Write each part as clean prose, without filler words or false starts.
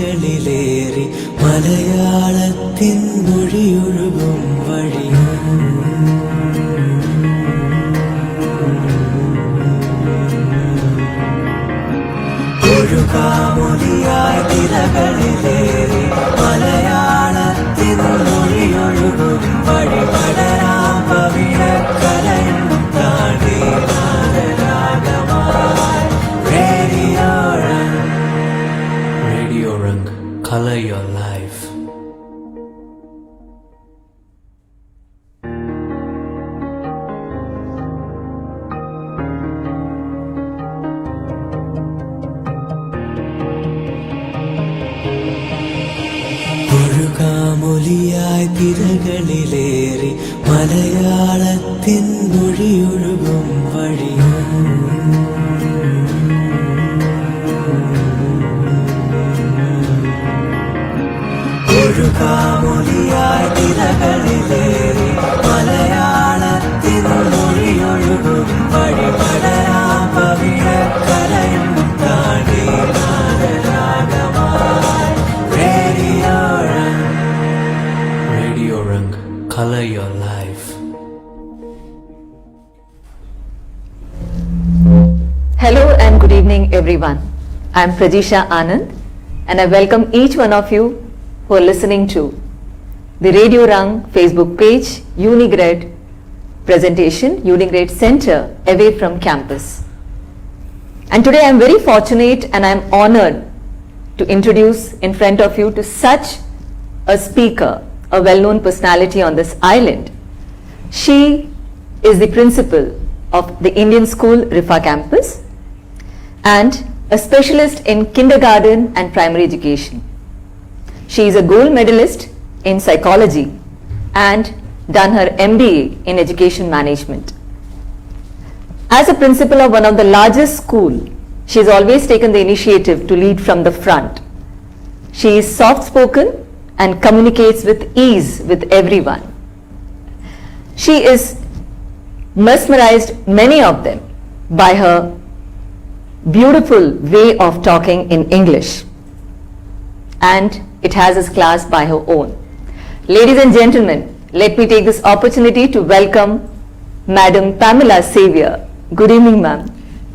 തിരകളിലേറി മലയാളത്തിൻ മൊഴിയൊഴുകും വഴിയും ഒഴുകാമൊലിയായി തിരകളിലേറി മലയാളത്തിൻ മൊഴിയൊഴുകും വഴി പടരാം പവിഴക്കലയും താണ്ടി നാദരാഗമായി Radio Rang, color your life. ഒഴുകാമൊലിയായി തിരകളിലേറി മലയാളത്തിൻ മൊഴിയൊഴുകും വഴിയും ഒഴുകാമൊലിയായി തിരകളിലേറി മലയാളത്തിൻ മൊഴിയൊഴുകും വഴി പടരാം പവിഴക്കലയും താണ്ടി നാദരാഗമായി Radio Rang, color your life. Hello and good evening everyone. I am Prajisha Anand and I welcome each one of you who are listening to the Radio Rang Facebook page, Unigrade presentation, Unigrade Center away from campus. And today I am very fortunate and I am honored to introduce in front of you to such a speaker, a well-known personality on this island. She is the principal of the Indian School Rifa campus and a specialist in kindergarten and primary education. She is a gold medalist in psychology and done her MBA in education management. As a principal of one of the largest schools, she has always taken the initiative to lead from the front. She is soft-spoken and communicates with ease with everyone. She is mesmerized many of them by her beautiful way of talking in English, and it has its class by her own. Ladies and gentlemen, let me take this opportunity to welcome Madam Pamela Xavier. Good evening, ma'am.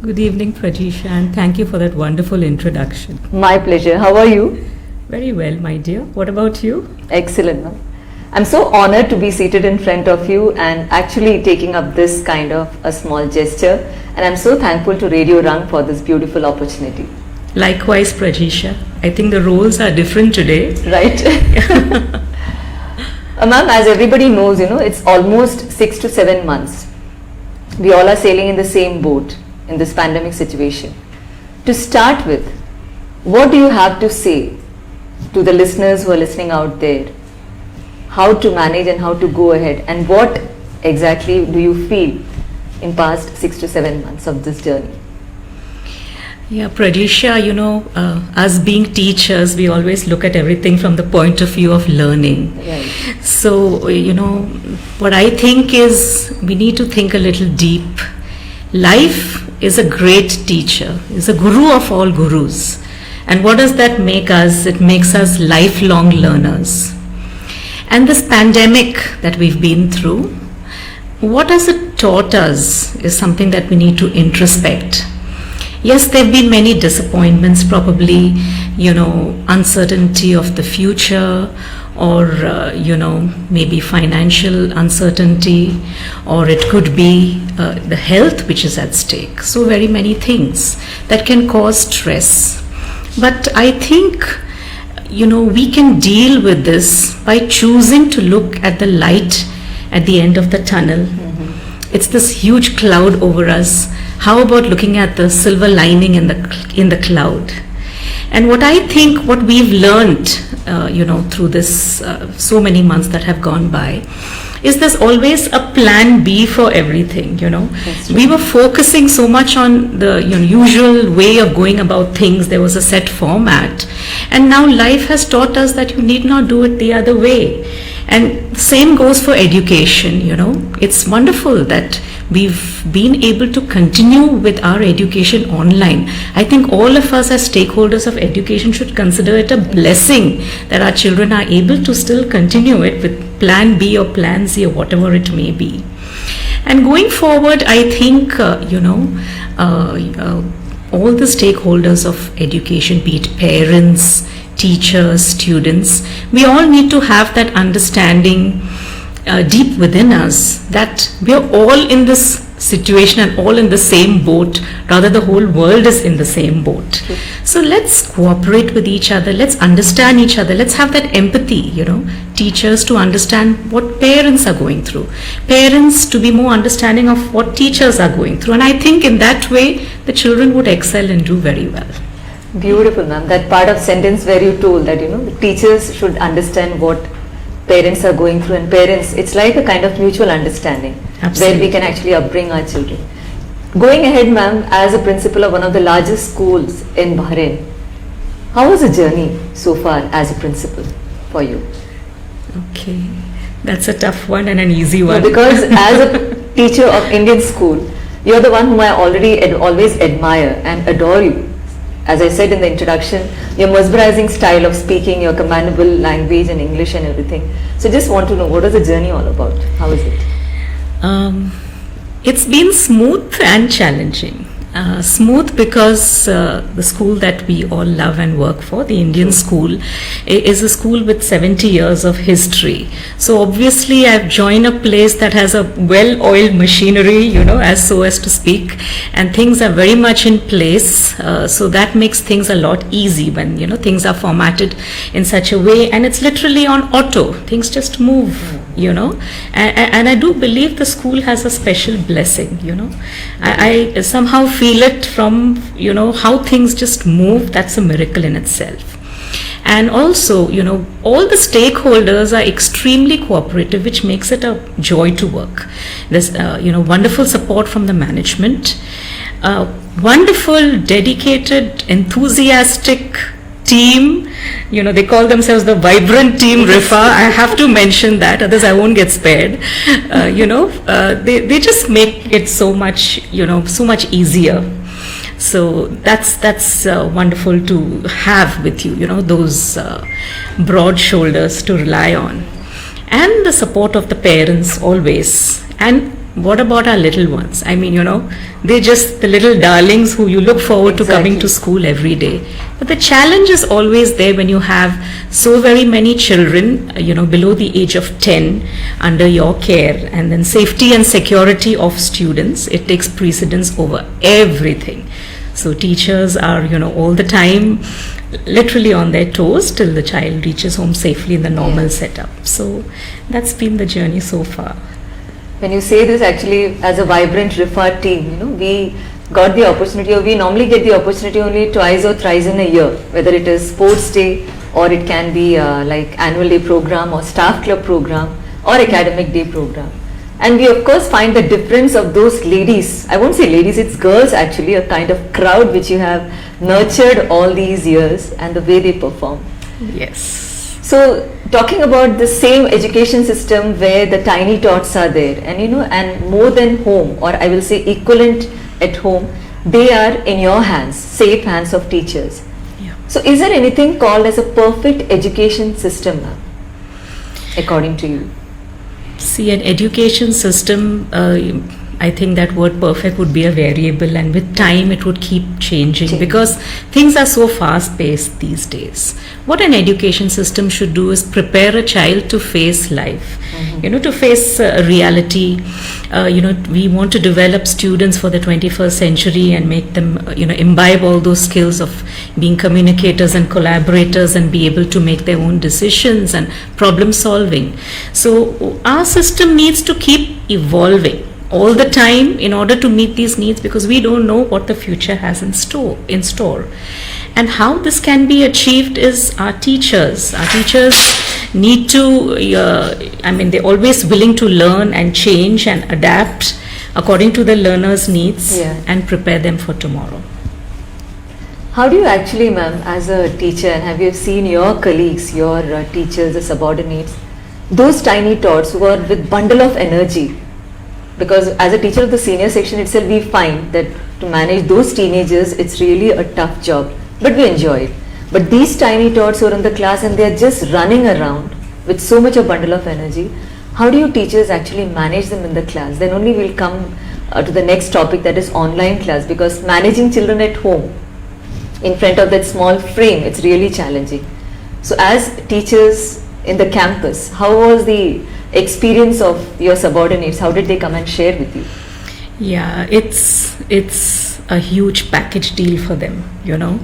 Good evening, Prajisha, and thank you for that wonderful introduction. My pleasure. How are you? Very well, my dear. What about you? Excellent, ma'am. I'm so honored to be seated in front of you and actually taking up this kind of a small gesture, and I'm so thankful to Radio Rang for this beautiful opportunity. Likewise, Prajisha. I think the roles are different today. Right? Ma'am, as everybody knows, it's almost 6 to 7 months. We all are sailing in the same boat in this pandemic situation. To start with, what do you have to say to the listeners who are listening out there? How to manage and how to go ahead, and what exactly do you feel in past 6 to 7 months of this journey? Yeah, Prajisha, us being teachers, we always look at everything from the point of view of learning. Right. So, what I think is we need to think a little deep. Life is a great teacher, is a guru of all gurus. And what does that make us? It makes us lifelong learners. And this pandemic that we've been through, what has it taught us is something that we need to introspect. Yes, there have been many disappointments, probably, uncertainty of the future, or, maybe financial uncertainty, or it could be the health which is at stake. So very many things that can cause stress. But I think, we can deal with this by choosing to look at the light at the end of the tunnel. Mm-hmm. It's this huge cloud over us. How about looking at the silver lining in the cloud? And what I think, what we've learned, through this so many months that have gone by, is there's always a plan B for everything. We were focusing so much on the usual way of going about things. There was a set format, and now life has taught us that you need not do it the other way. And same goes for education. It's wonderful that we've been able to continue with our education online. I think all of us as stakeholders of education should consider it a blessing that our children are able to still continue it with plan B or plan C or whatever it may be. And going forward, I think, all the stakeholders of education, be it parents, teachers, students, we all need to have that understanding deep within us that we are all in this situation and all in the same boat, rather the whole world is in the same boat. So let's cooperate with each other, let's understand each other, let's have that empathy, teachers to understand what parents are going through, parents to be more understanding of what teachers are going through, and I think in that way the children would excel and do very well. Beautiful, ma'am. That part of sentence where you told that, the teachers should understand what parents are going through, and parents, it's like a kind of mutual understanding. Absolutely. Where we can actually upbring our children. Going ahead, ma'am, as a principal of one of the largest schools in Bahrain, how was the journey so far as a principal for you? Okay, that's a tough one and an easy one. No, because as a teacher of Indian school, you're the one whom I always admire and adore you. As I said in the introduction, your mesmerizing style of speaking, your commendable language and English and everything. So just want to know, what was the journey all about? How is it? It's been smooth and challenging. Smooth because the school that we all love and work for, the Indian school, is a school with 70 years of history. So obviously I've joined a place that has a well-oiled machinery, as so as to speak, and things are very much in place. So that makes things a lot easy when, things are formatted in such a way, and it's literally on auto. Things just move, and I do believe the school has a special blessing, I somehow feel it from, how things just move. That's a miracle in itself. And also, all the stakeholders are extremely cooperative, which makes it a joy to work. There's, wonderful support from the management, wonderful, dedicated, enthusiastic team. They call themselves the vibrant team Rifa. I have to mention that, others I won't get spared. They just make it so much, so much easier. So that's wonderful to have with you, those broad shoulders to rely on, and the support of the parents always. And what about our little ones? I mean, they're just the little darlings who you look forward to coming to school every day. But the challenge is always there when you have so very many children, below the age of 10 under your care, and then safety and security of students, it takes precedence over everything. So teachers are, all the time literally on their toes till the child reaches home safely in the normal setup. So that's been the journey so far. When you say this, actually, as a vibrant Rifa team, we got the opportunity, or we normally get the opportunity only twice or thrice in a year, whether it is sports day, or it can be like annual day program or staff club program or academic day program. And we of course find the difference of those ladies, I won't say ladies, it's girls actually, a kind of crowd which you have nurtured all these years, and the way they perform. Yes. So talking about the same education system where the tiny tots are there, and and more than home, or I will say equivalent at home, they are in your hands, safe hands of teachers. Yeah. So is there anything called as a perfect education system, ma'am, according to you? See, an education system, I think that word perfect would be a variable, and with time it would keep changing because things are so fast paced these days. What an education system should do is prepare a child to face life, to face reality. We want to develop students for the 21st century and make them, imbibe all those skills of being communicators and collaborators and be able to make their own decisions and problem solving. So our system needs to keep evolving all the time in order to meet these needs, because we don't know what the future has in store. And how this can be achieved is our teachers. Our teachers need to, they're always willing to learn and change and adapt according to the learner's needs and prepare them for tomorrow. How do you actually, ma'am, as a teacher, and have you seen your colleagues, your teachers, the subordinates, those tiny tots who are with bundle of energy, Because as a teacher of the senior section itself, we find that to manage those teenagers, it's really a tough job, but we enjoy it. But these tiny tots who are in the class and they're just running around with so much a bundle of energy, how do you teachers actually manage them in the class? Then only we'll come to the next topic, that is online class, because managing children at home in front of that small frame, it's really challenging. So as teachers in the campus, how was the experience of your subordinates? How did they come and share with you? Yeah, it's a huge package deal for them, you know.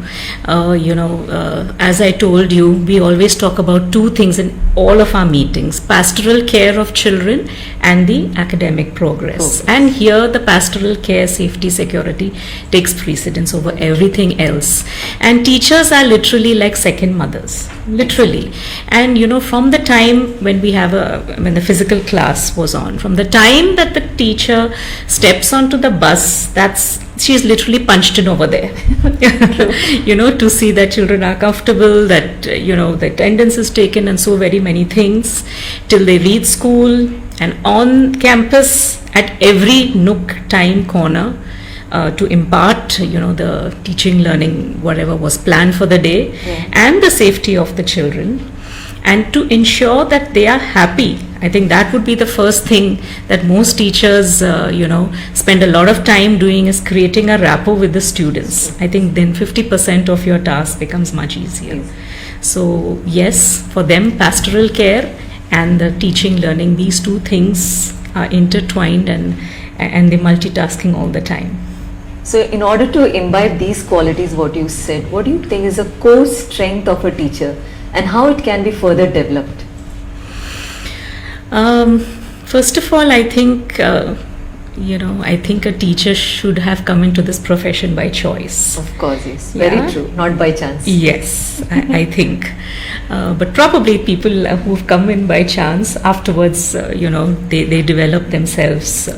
As I told you, we always talk about two things in all of our meetings: pastoral care of children and the academic progress. And here the pastoral care, safety, security takes precedence over everything else. And teachers are literally like second mothers, literally. And from the time when when the physical class was on, from the time that the teacher steps onto the bus, she's literally punched in over there, to see that children are comfortable, that, the attendance is taken, and so very many things, till they reach school and on campus at every nook, time, corner, to impart, the teaching, learning, whatever was planned for the day, and the safety of the children, and to ensure that they are happy. I think that would be the first thing that most teachers, spend a lot of time doing, is creating a rapport with the students. I think then 50% of your task becomes much easier. Yes. So yes, for them, pastoral care and the teaching, learning, these two things are intertwined, and they're multitasking all the time. So in order to imbibe these qualities, what you said, what do you think is a core strength of a teacher and how it can be further developed? First of all, I think, I think a teacher should have come into this profession by choice. Of course, yes. Very true. Not by chance. Yes, I think. But probably people who've come in by chance, afterwards, they develop themselves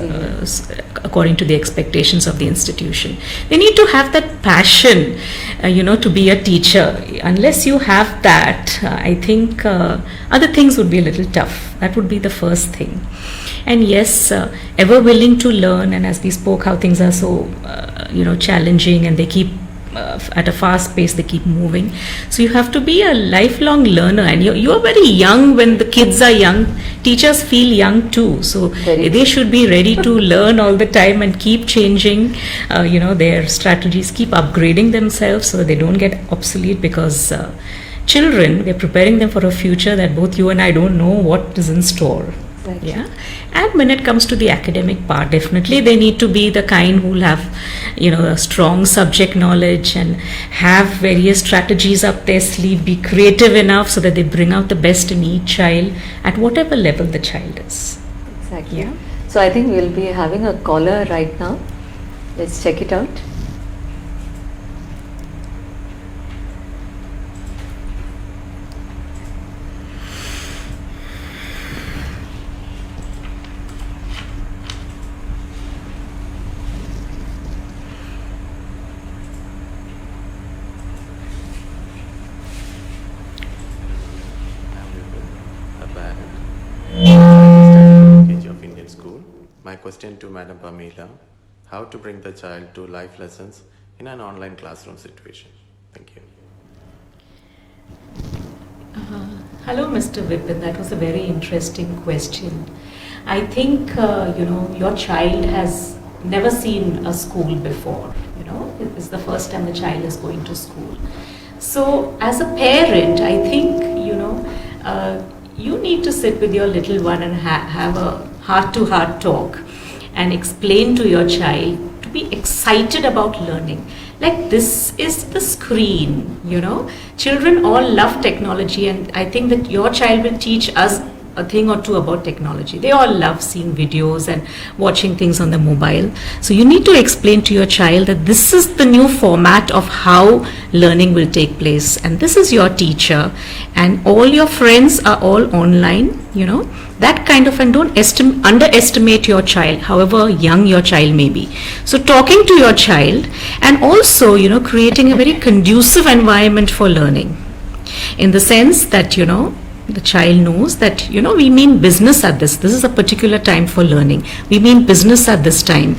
according to the expectations of the institution. They need to have that passion, to be a teacher. Unless you have that, I think other things would be a little tough. That would be the first thing. And yes, ever willing to learn, and as we spoke, how things are so, challenging, and they keep at a fast pace, they keep moving. So you have to be a lifelong learner, and you are very young when the kids are young. Teachers feel young too, so they should be ready to learn all the time and keep changing, their strategies, keep upgrading themselves so that they don't get obsolete, because children, we're preparing them for a future that both you and I don't know what is in store. Exactly. Yeah. And when it comes to the academic part, definitely they need to be the kind who will have, a strong subject knowledge and have various strategies up their sleeve, be creative enough so that they bring out the best in each child at whatever level the child is. Exactly. Yeah. So I think we'll be having a caller right now. Let's check it out. My question to Madam Pamela: how to bring the child to life lessons in an online classroom situation? Thank you. Hello, Mr. Vipin. That was a very interesting question. I think, your child has never seen a school before. It's the first time the child is going to school. So as a parent, I think, you need to sit with your little one and have a heart-to-heart talk and explain to your child to be excited about learning. Like, this is the screen, Children all love technology, and I think that your child will teach us a thing or two about technology. They all love seeing videos and watching things on the mobile. So you need to explain to your child that this is the new format of how learning will take place, and this is your teacher, and all your friends are all online, that kind of, and don't underestimate your child, however young your child may be. So talking to your child, and also, creating a very conducive environment for learning, in the sense that, The child knows that, we mean business at this. This is a particular time for learning. We mean business at this time.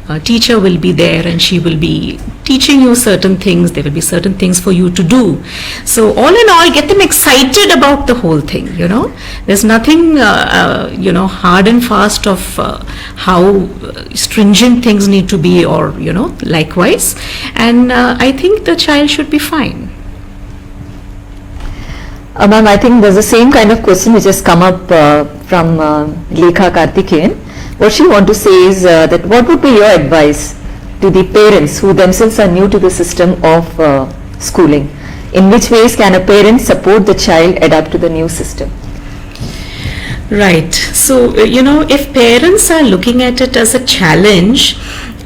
A teacher will be there and she will be teaching you certain things. There will be certain things for you to do. So all in all, get them excited about the whole thing. There's nothing, hard and fast of how stringent things need to be, or, likewise. And I think the child should be fine. Ma'am, I think there's the same kind of question which has come up from Lekha Karthikeyan. What she want to say is that what would be your advice to the parents who themselves are new to the system of schooling? In which ways can a parent support the child adapt to the new system? Right. So, if parents are looking at it as a challenge,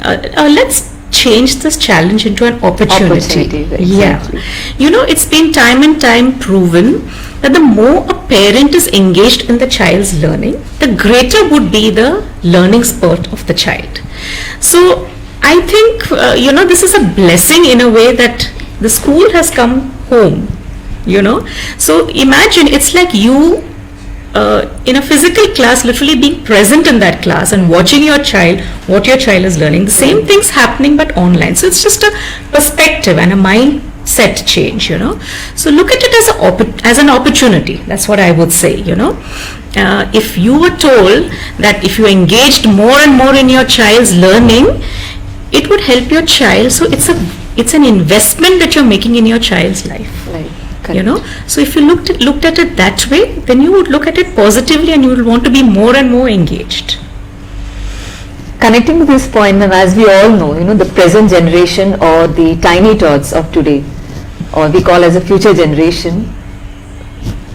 let's change this challenge into an opportunity. Exactly. Yeah. It's been time and time proven that the more a parent is engaged in the child's learning, the greater would be the learning spurt of the child. So I think, this is a blessing in a way that the school has come home, So imagine it's like you in a physical class, literally being present in that class and watching what your child is learning. The same thing's happening but online. So it's just a perspective and a mindset change, So look at it as an opportunity. That's what I would say, If you were told that if you engaged more and more in your child's learning, it would help your child. So it's an investment that you're making in your child's life. Right. So if you looked at it that way, then you would look at it positively and you will want to be more and more engaged. Connecting to this point, ma'am, as we all know, the present generation or the tiny tots of today, or we call as a future generation,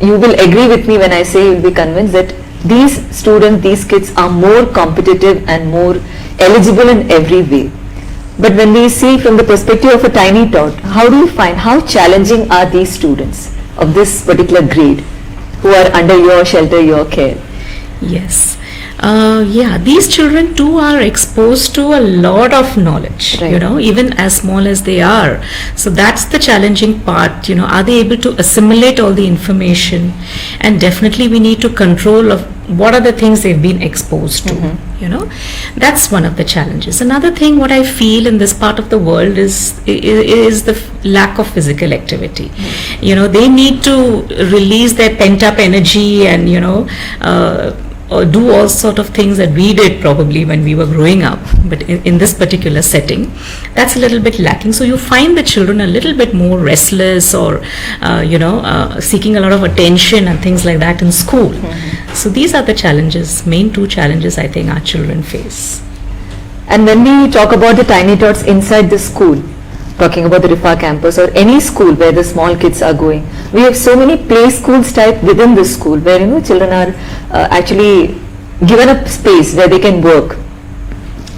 you will agree with me when I say, you'll be convinced that these students, these kids are more competitive and more eligible in every way. But when we see from the perspective of a tiny tot, how do you find, how challenging are these students of this particular grade who are under your shelter, your care? Yes. These children too are exposed to a lot of knowledge, Right. Even as small as they are. So that's the challenging part, are they able to assimilate all the information? And definitely we need to control of what are the things they've been exposed to, That's one of the challenges. Another thing what I feel in this part of the world is the lack of physical activity. They need to release their pent up energy and, or do all sort of things that we did probably when we were growing up, but in this particular setting, that's a little bit lacking. So you find the children a little bit more restless or, seeking a lot of attention and things like that in school. Mm-hmm. So these are the challenges, main two challenges I think our children face. And when we talk about the tiny tots inside the school, talking about the Rifa campus or any school where the small kids are going, we have so many play schools type within the school where children are actually given a space where they can work.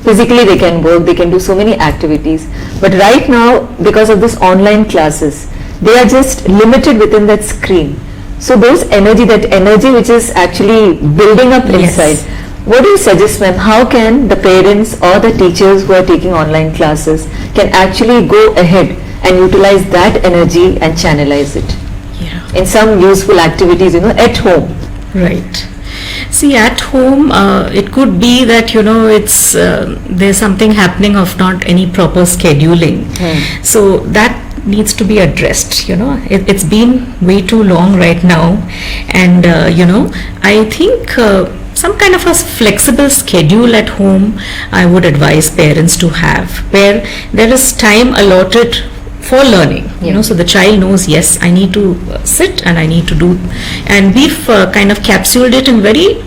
Physically they can work, they can do so many activities. But right now, because of this online classes, they are just limited within that screen. So that energy which is actually building up Yes. inside, what do you suggest, ma'am? How can the parents or the teachers who are taking online classes can actually go ahead and utilize that energy and channelize it Yeah. in some useful activities, at home? Right. See, at home, it could be that, it's there's something happening of not any proper scheduling. So that needs to be addressed, It's been way too long right now. And, I think some kind of a flexible schedule at home I would advise parents to have, where there is time allotted for learning, so the child knows, yes, I need to sit and I need to do, and we've kind of capsuled it in very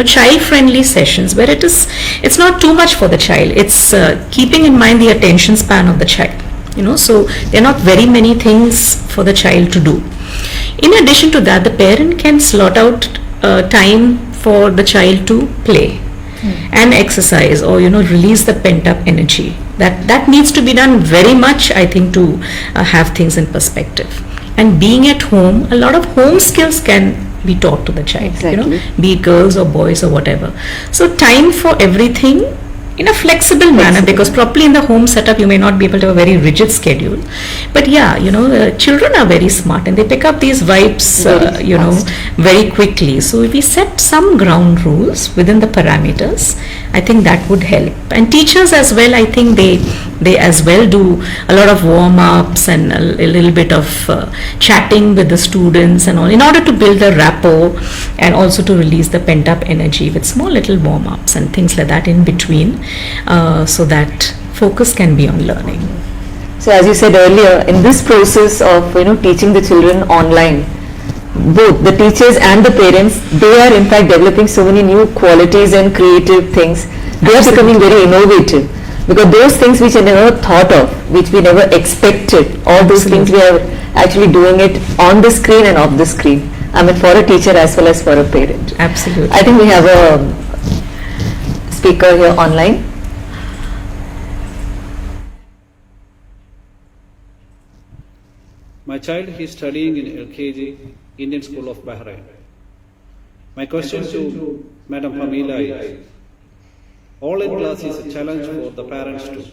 child friendly sessions where it's not too much for the child, it's keeping in mind the attention span of the child, so there are not very many things for the child to do. In addition to that, the parent can slot out time for the child to play and exercise, or release the pent up energy. That needs to be done very much, I think, to have things in perspective. And being at home, a lot of home skills can be taught to the child, Exactly. be it girls or boys or whatever. So time for everything in a flexible manner, because probably in the home setup you may not be able to have a very rigid schedule. But yeah, children are very smart and they pick up these vibes, very quickly. So if we set some ground rules within the parameters, I think that would help. And teachers as well, I think they as well do a lot of warm-ups and a little bit of chatting with the students and all, in order to build the rapport and also to release the pent-up energy with small little warm-ups and things like that in between, so that focus can be on learning. So as you said earlier, in this process of teaching the children online, both the teachers and the parents, they are in fact developing so many new qualities and creative things. They are becoming very innovative, because those things which I never thought of, which we never expected, all those things we are actually doing it on the screen and off the screen. I mean, for a teacher as well as for a parent. Absolutely. I think we have a speaker here online. My child is studying in LKG, Indian School of Bahrain. My question to Madam Pamela is, online class is a challenge for the parents too.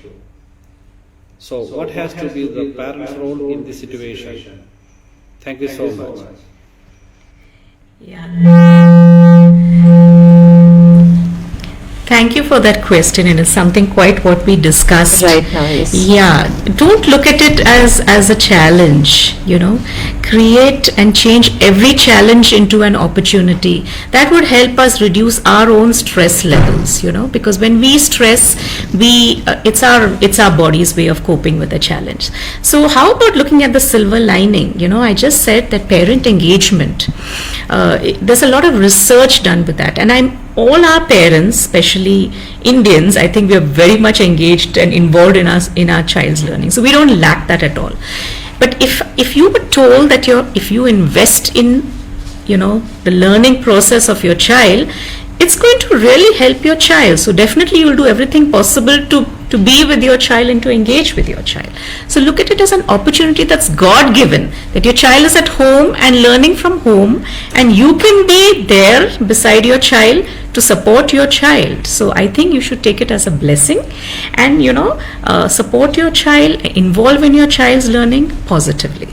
So what has to be the parent's role in this situation? Thank you so much. Thank you for that question, and it's something quite what we discussed right now. Yes. Yeah, don't look at it as a challenge. Create and change every challenge into an opportunity. That would help us reduce our own stress levels. Because when we stress, it's our body's way of coping with a challenge. So how about looking at the silver lining? I just said that parent engagement. There's a lot of research done with that, and all our parents, especially Indians, I think we are very much engaged and involved in our child's learning. So we don't lack that at all. But if you were told that if you invest in the learning process of your child, it's going to really help your child. So definitely you will do everything possible to be with your child and to engage with your child. So look at it as an opportunity that's God-given, that your child is at home and learning from home, and you can be there beside your child to support your child. So I think you should take it as a blessing and support your child, involve in your child's learning positively.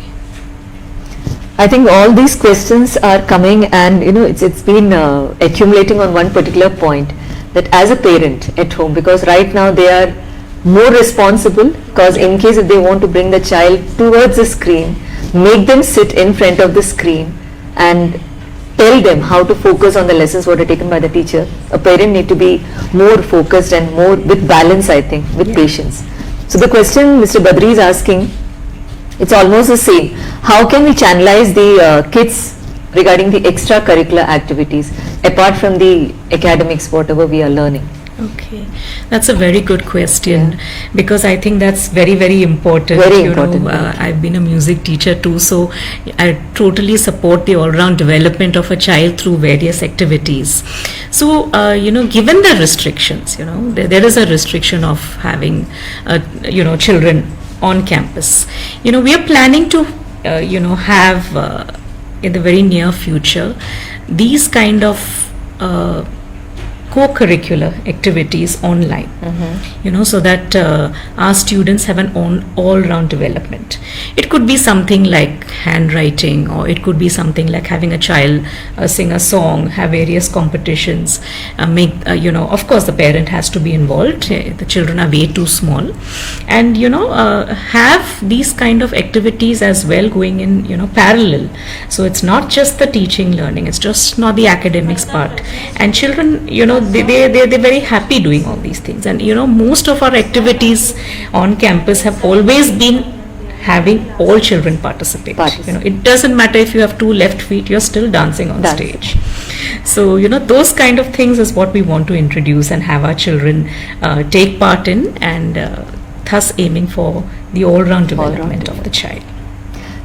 I think all these questions are coming, and it's been accumulating on one particular point, that as a parent at home, because right now they are more responsible, because in case if they want to bring the child towards the screen, make them sit in front of the screen and tell them how to focus on the lessons what are taken by the teacher. A parent need to be more focused and more with balance, I think, with patience. So the question Mr. Badri is asking, it's almost the same. How can we channelize the kids regarding the extracurricular activities apart from the academics, whatever we are learning? Okay, that's a very good question, because I think that's very, very important. Very important. I've been a music teacher too, so I totally support the all-round development of a child through various activities. So, given the restrictions, there is a restriction of having, children on campus. We are planning to, have in the very near future these kind of co-curricular activities online, so that our students have an all-round development. It could be something like handwriting, or it could be something like having a child sing a song, have various competitions, of course the parent has to be involved, the children are way too small, and have these kind of activities as well going in parallel. So it's not just the teaching learning, it's just not the academics part, and children they're very happy doing all these things. And most of our activities on campus have always been having all children participate. It doesn't matter if you have two left feet, you're still dancing on stage. So those kind of things is what we want to introduce and have our children take part in, and thus aiming for the all-round development of the child.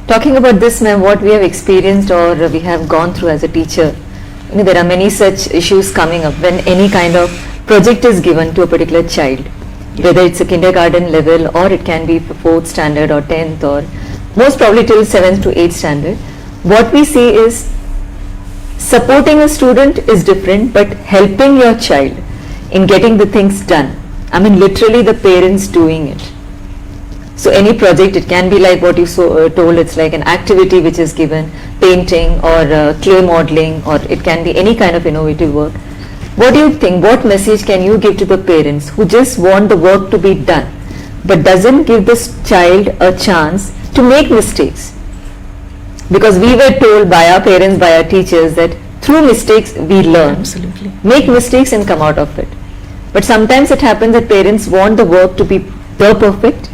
Talking about this, ma'am, what we have experienced or we have gone through as a teacher, there are many such issues coming up when any kind of project is given to a particular child, whether it's a kindergarten level or it can be 4th standard or 10th or most probably till 7th to 8th standard. What we see is supporting a student is different, but helping your child in getting the things done I mean literally the parents doing it. So any project, it can be like what you told, it's like an activity which is given, painting or clay modeling, or it can be any kind of innovative work. What do you think, what message can you give to the parents who just want the work to be done but doesn't give this child a chance to make mistakes? Because we were told by our parents, by our teachers, that through mistakes we learn. Absolutely. Make mistakes and come out of it. But sometimes it happens that parents want the work to be perfect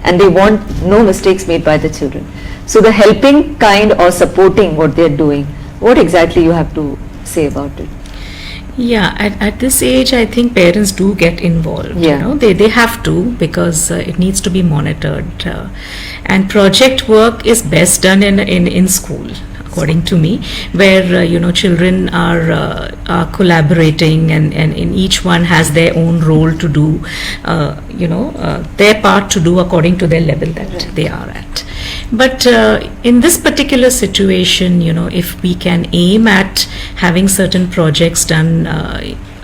and they want no mistakes made by the children. So the helping kind or supporting what they're doing, what exactly you have to say about it? Yeah, at this age, I think parents do get involved. Yeah. You know, they have to, because it needs to be monitored. And project work is best done in school, according to me, where children are collaborating, and in each one has their own role to do, their part to do according to their level that they are at. But in this particular situation, if we can aim at having certain projects done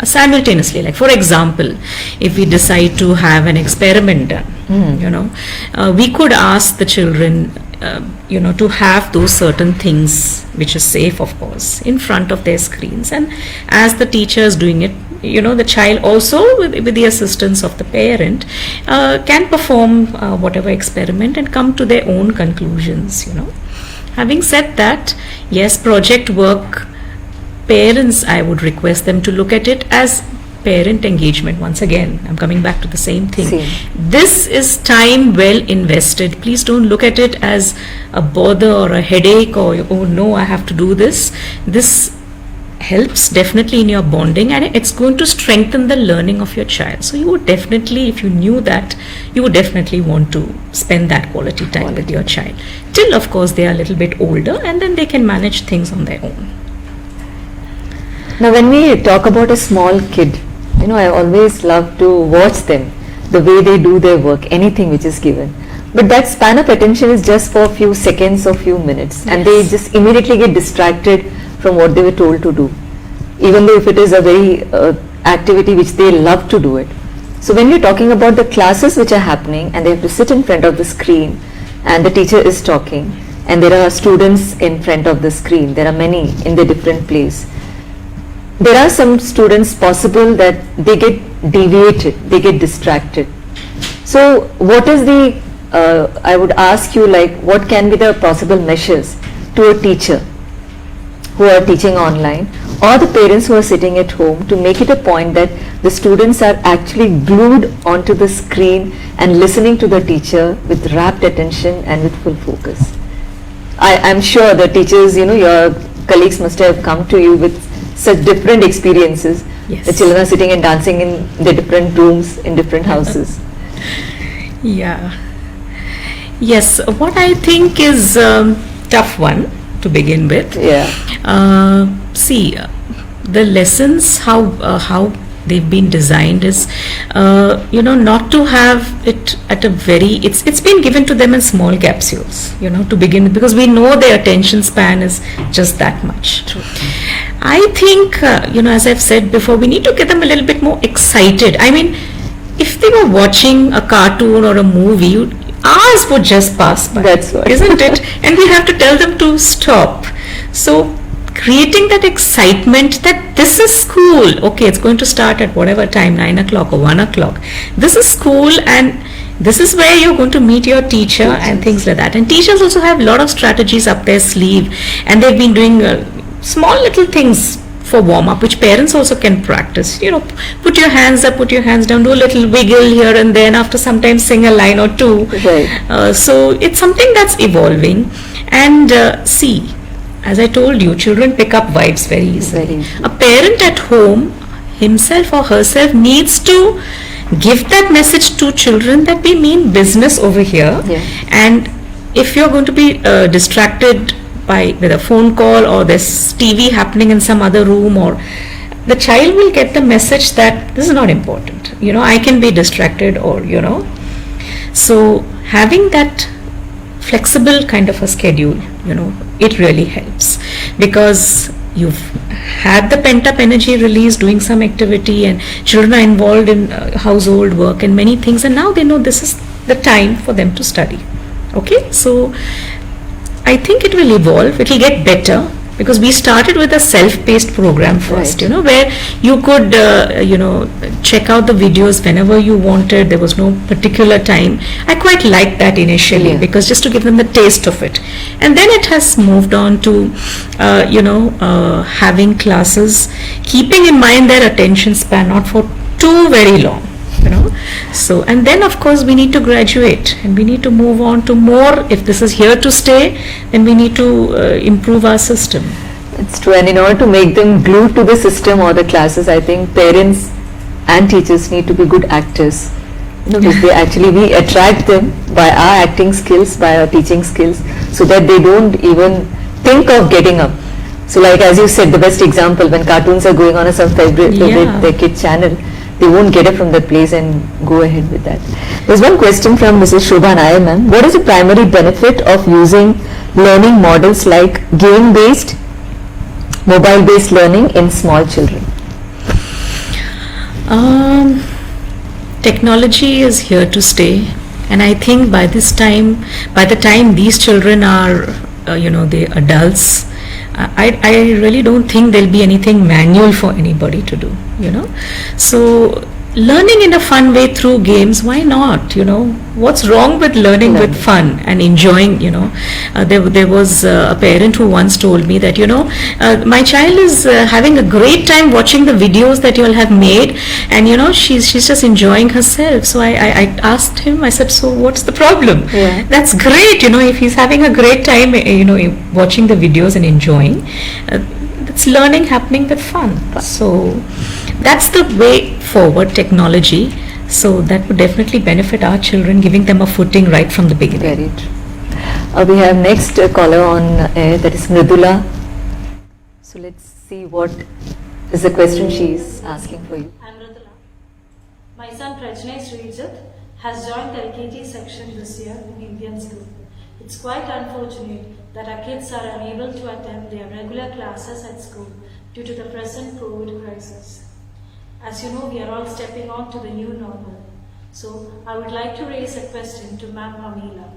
simultaneously, like for example, if we decide to have an experiment done, we could ask the children to have those certain things, which is safe of course, in front of their screens, and as the teacher is doing it, the child also with the assistance of the parent can perform whatever experiment and come to their own conclusions. Having said that, yes, project work, parents, I would request them to look at it as parent engagement. Once again, I'm coming back to the same thing. This is time well invested. Please don't look at it as a bother or a headache, or oh no, I have to do this. This helps definitely in your bonding, and it's going to strengthen the learning of your child. So you would definitely, if you knew that, you would definitely want to spend that quality time with your child, till of course they are a little bit older, and then they can manage things on their own. Now when we talk about a small kid, I always love to watch them, the way they do their work, anything which is given. But that span of attention is just for a few seconds or few minutes, and they just immediately get distracted from what they were told to do, even though if it is a very activity which they love to do it. So when we're talking about the classes which are happening and they have to sit in front of the screen and the teacher is talking and there are students in front of the screen, there are many in the different place. There are some students possible that they get deviated, they get distracted. So what is the, I would ask you, like what can be the possible measures to a teacher who are teaching online, or the parents who are sitting at home, to make it a point that the students are actually glued onto the screen and listening to the teacher with rapt attention and with full focus? I'm sure the teachers, your colleagues must have come to you with such different experiences. Yes. The children are sitting and dancing in the different rooms in different houses. Yeah. Yes, what I think is tough one to begin with. Yeah. The lessons, how they've been designed is, not to have it at a very, it's been given to them in small capsules, to begin with, because we know their attention span is just that much. True. I think, as I've said before, we need to get them a little bit more excited. I mean, if they were watching a cartoon or a movie, hours would just pass by. That's right. Isn't it? And we have to tell them to stop. So creating that excitement that this is school. Okay, it's going to start at whatever time, 9 o'clock or 1 o'clock. This is school, and this is where you're going to meet your teacher and things like that. And teachers also have a lot of strategies up their sleeve, and they've been doing small little things for warm up, which parents also can practice. Put your hands up, put your hands down, do a little wiggle here and then, after sometimes sing a line or two. Right. So it's something that's evolving. And as I told you, children pick up vibes very easily. Very easily. A parent at home, himself or herself, needs to give that message to children that we mean business over here. Yeah. And if you're going to be distracted with a phone call, or there's TV happening in some other room, or the child will get the message that this is not important. I can be distracted, or So having that flexible kind of a schedule, it really helps, because you've had the pent up energy release doing some activity, and children are involved in household work and many things, and now they know this is the time for them to study. Okay, so I think it will evolve, it will get better, because we started with a self-paced program first, Right. Where you could, check out the videos whenever you wanted. There was no particular time. I quite liked that initially, Yeah. because just to give them the taste of it. And then it has moved on to, having classes, keeping in mind their attention span, not for too very long. So, and then of course we need to graduate and we need to move on to more. If this is here to stay, then we need to improve our system. It's true, and in order to make them glued to the system or the classes, I think parents and teachers need to be good actors. Because we attract them by our acting skills, by our teaching skills, so that they don't even think of getting up. So, like as you said, the best example, when cartoons are going on some favorite Yeah. their kid channel, they won't get up from that place and go ahead with that. There's one question from Mrs. Shobha Nair, ma'am. What is the primary benefit of using learning models like game-based, mobile-based learning in small children? Technology is here to stay, and I think by the time these children are, they adults, I really don't think there'll be anything manual for anybody to do, So learning in a fun way through games, why not? What's wrong with learning with fun and enjoying? There was a parent who once told me that my child is having a great time watching the videos that you all have made, and she's just enjoying herself. So I asked him, I said, so what's the problem? Yeah. That's great, if he's having a great time, watching the videos and enjoying. It's learning happening with fun. So that's the way forward, technology. So that would definitely benefit our children, giving them a footing right from the beginning. Very true. We have next caller on air, that is Mridula. So let's see what is the question she is asking for you. I'm Mridula. My son Prajnesh Srijit has joined the LKG section this year in Indian school. It's quite unfortunate that our kids are unable to attend their regular classes at school due to the present COVID crisis. As you know, we are all stepping on to the new normal. So I would like to raise a question to Ma'am Pamela.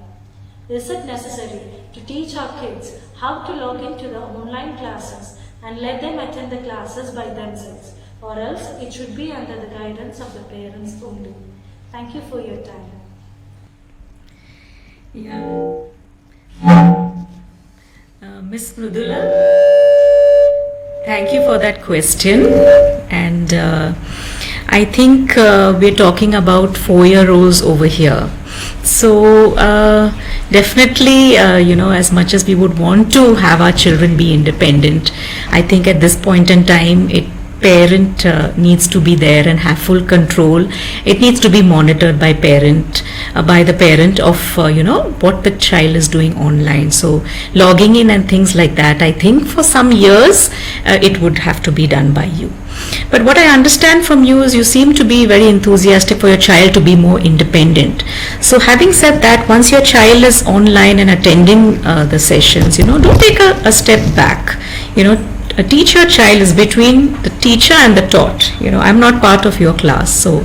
Is it necessary to teach our kids how to log into the online classes and let them attend the classes by themselves, or else it should be under the guidance of the parents only? Thank you for your time. Yeah. Miss Mridula, thank you for that question. And I think we're talking about 4-year-olds over here. So definitely, as much as we would want to have our children be independent, I think at this point in time, parent needs to be there and have full control. It needs to be monitored by the parent of what the child is doing online. So logging in and things like that, I think for some years it would have to be done by you. But what I understand from you is you seem to be very enthusiastic for your child to be more independent. So having said that, once your child is online and attending the sessions, don't take a step back. Teach your child is between the teacher and the taught. I'm not part of your class. So,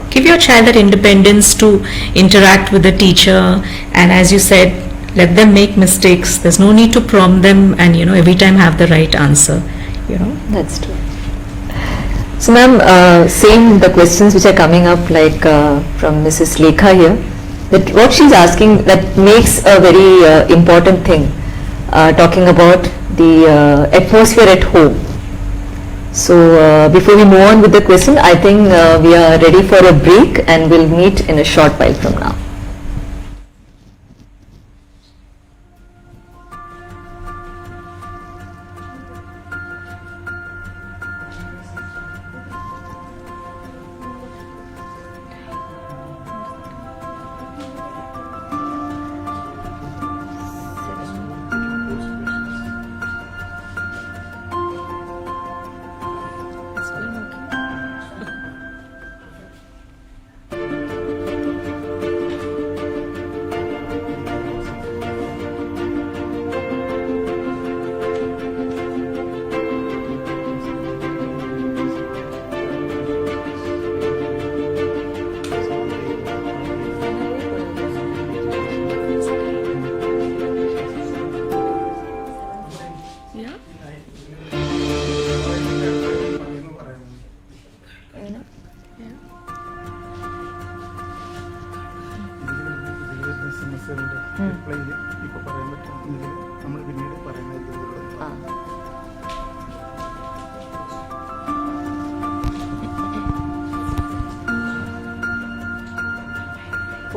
give your child that independence to interact with the teacher. And as you said, let them make mistakes. There's no need to prompt them and, every time have the right answer. That's true. So ma'am, same the questions which are coming up from Mrs. Lekha here, that what she's asking that makes a very important thing, talking about the atmosphere at home. So before we move on with the question, I think we are ready for a break and we'll meet in a short while from now.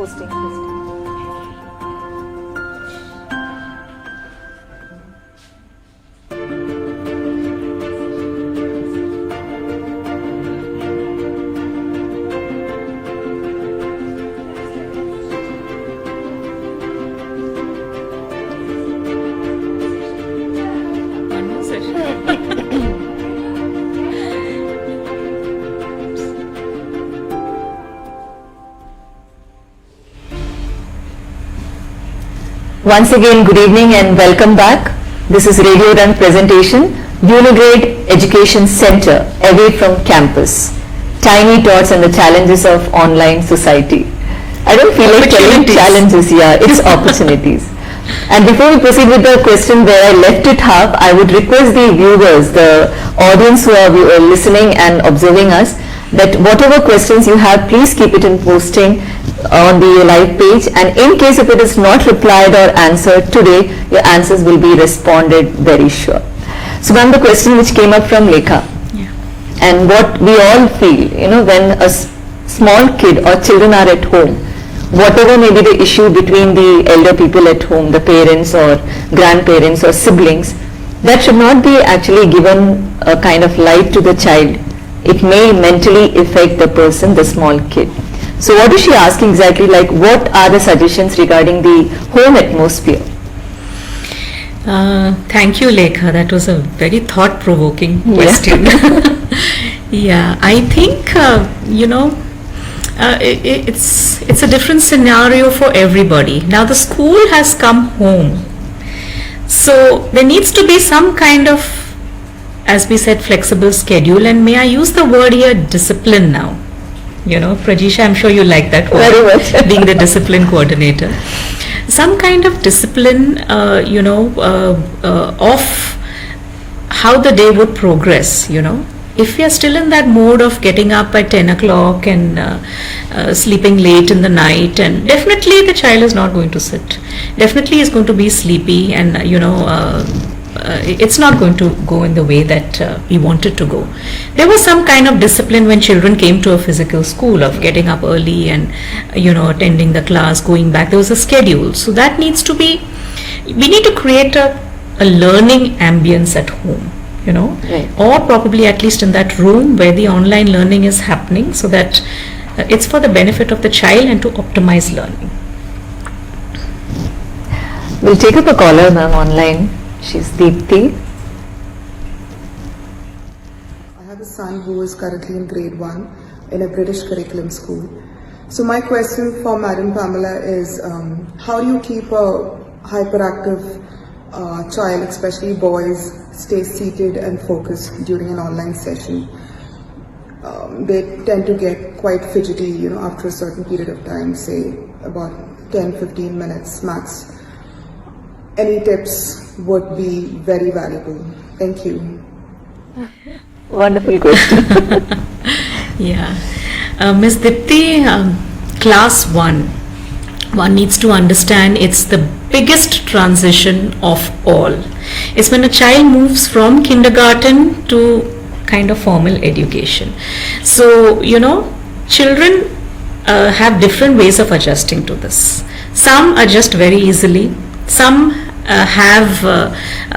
posting questions. One more session. Once again, good evening and welcome back. This is Radio Run presentation, Unigrade Education Center, away from campus. Tiny tots and the challenges of online society. I don't feel like telling challenges, yeah, it's opportunities. And before we proceed with the question where I left it half, I would request the viewers, the audience who are listening and observing us, that whatever questions you have, please keep it in posting on the live page, and in case if it is not replied or answered today, your answers will be responded very sure. So ma'am, the question which came up from Lekha, Yeah. and what we all feel, when a small kid or children are at home, whatever may be the issue between the elder people at home, the parents or grandparents or siblings, that should not be actually given a kind of light to the child. It may mentally affect the person, the small kid. So what is she asking exactly, like what are the suggestions regarding the home atmosphere? Thank you, Lekha. That was a very thought-provoking question. Yeah, I think it's a different scenario for everybody. Now the school has come home, so there needs to be some kind of, as we said, flexible schedule. And may I use the word here, discipline now? Prajisha, I'm sure you like that word. Very much. Being the discipline coordinator. Some kind of discipline, of how the day would progress, If we are still in that mode of getting up at 10 o'clock and sleeping late in the night, and definitely the child is not going to sit. Definitely is going to be sleepy, and, it's not going to go in the way that we want it to go. There was some kind of discipline when children came to a physical school of getting up early and attending the class, going back. There was a schedule, so that needs to be, we need to create a learning ambience at home, Right. or probably at least in that room where the online learning is happening, so that it's for the benefit of the child and to optimize learning. We'll take up a caller, ma'am, online. She's Deepthi. I have a son who is currently in grade 1 in a British curriculum school. So my question for Madam Pamela is, how do you keep a hyperactive child, especially boys, stay seated and focused during an online session? They tend to get quite fidgety, after a certain period of time, say about 10-15 minutes max. Any tips would be very valuable. Thank you. Wonderful question. Yeah. Ms. Dipti, class 1. One needs to understand it's the biggest transition of all. It's when a child moves from kindergarten to kind of formal education. So, children have different ways of adjusting to this. Some adjust very easily. Some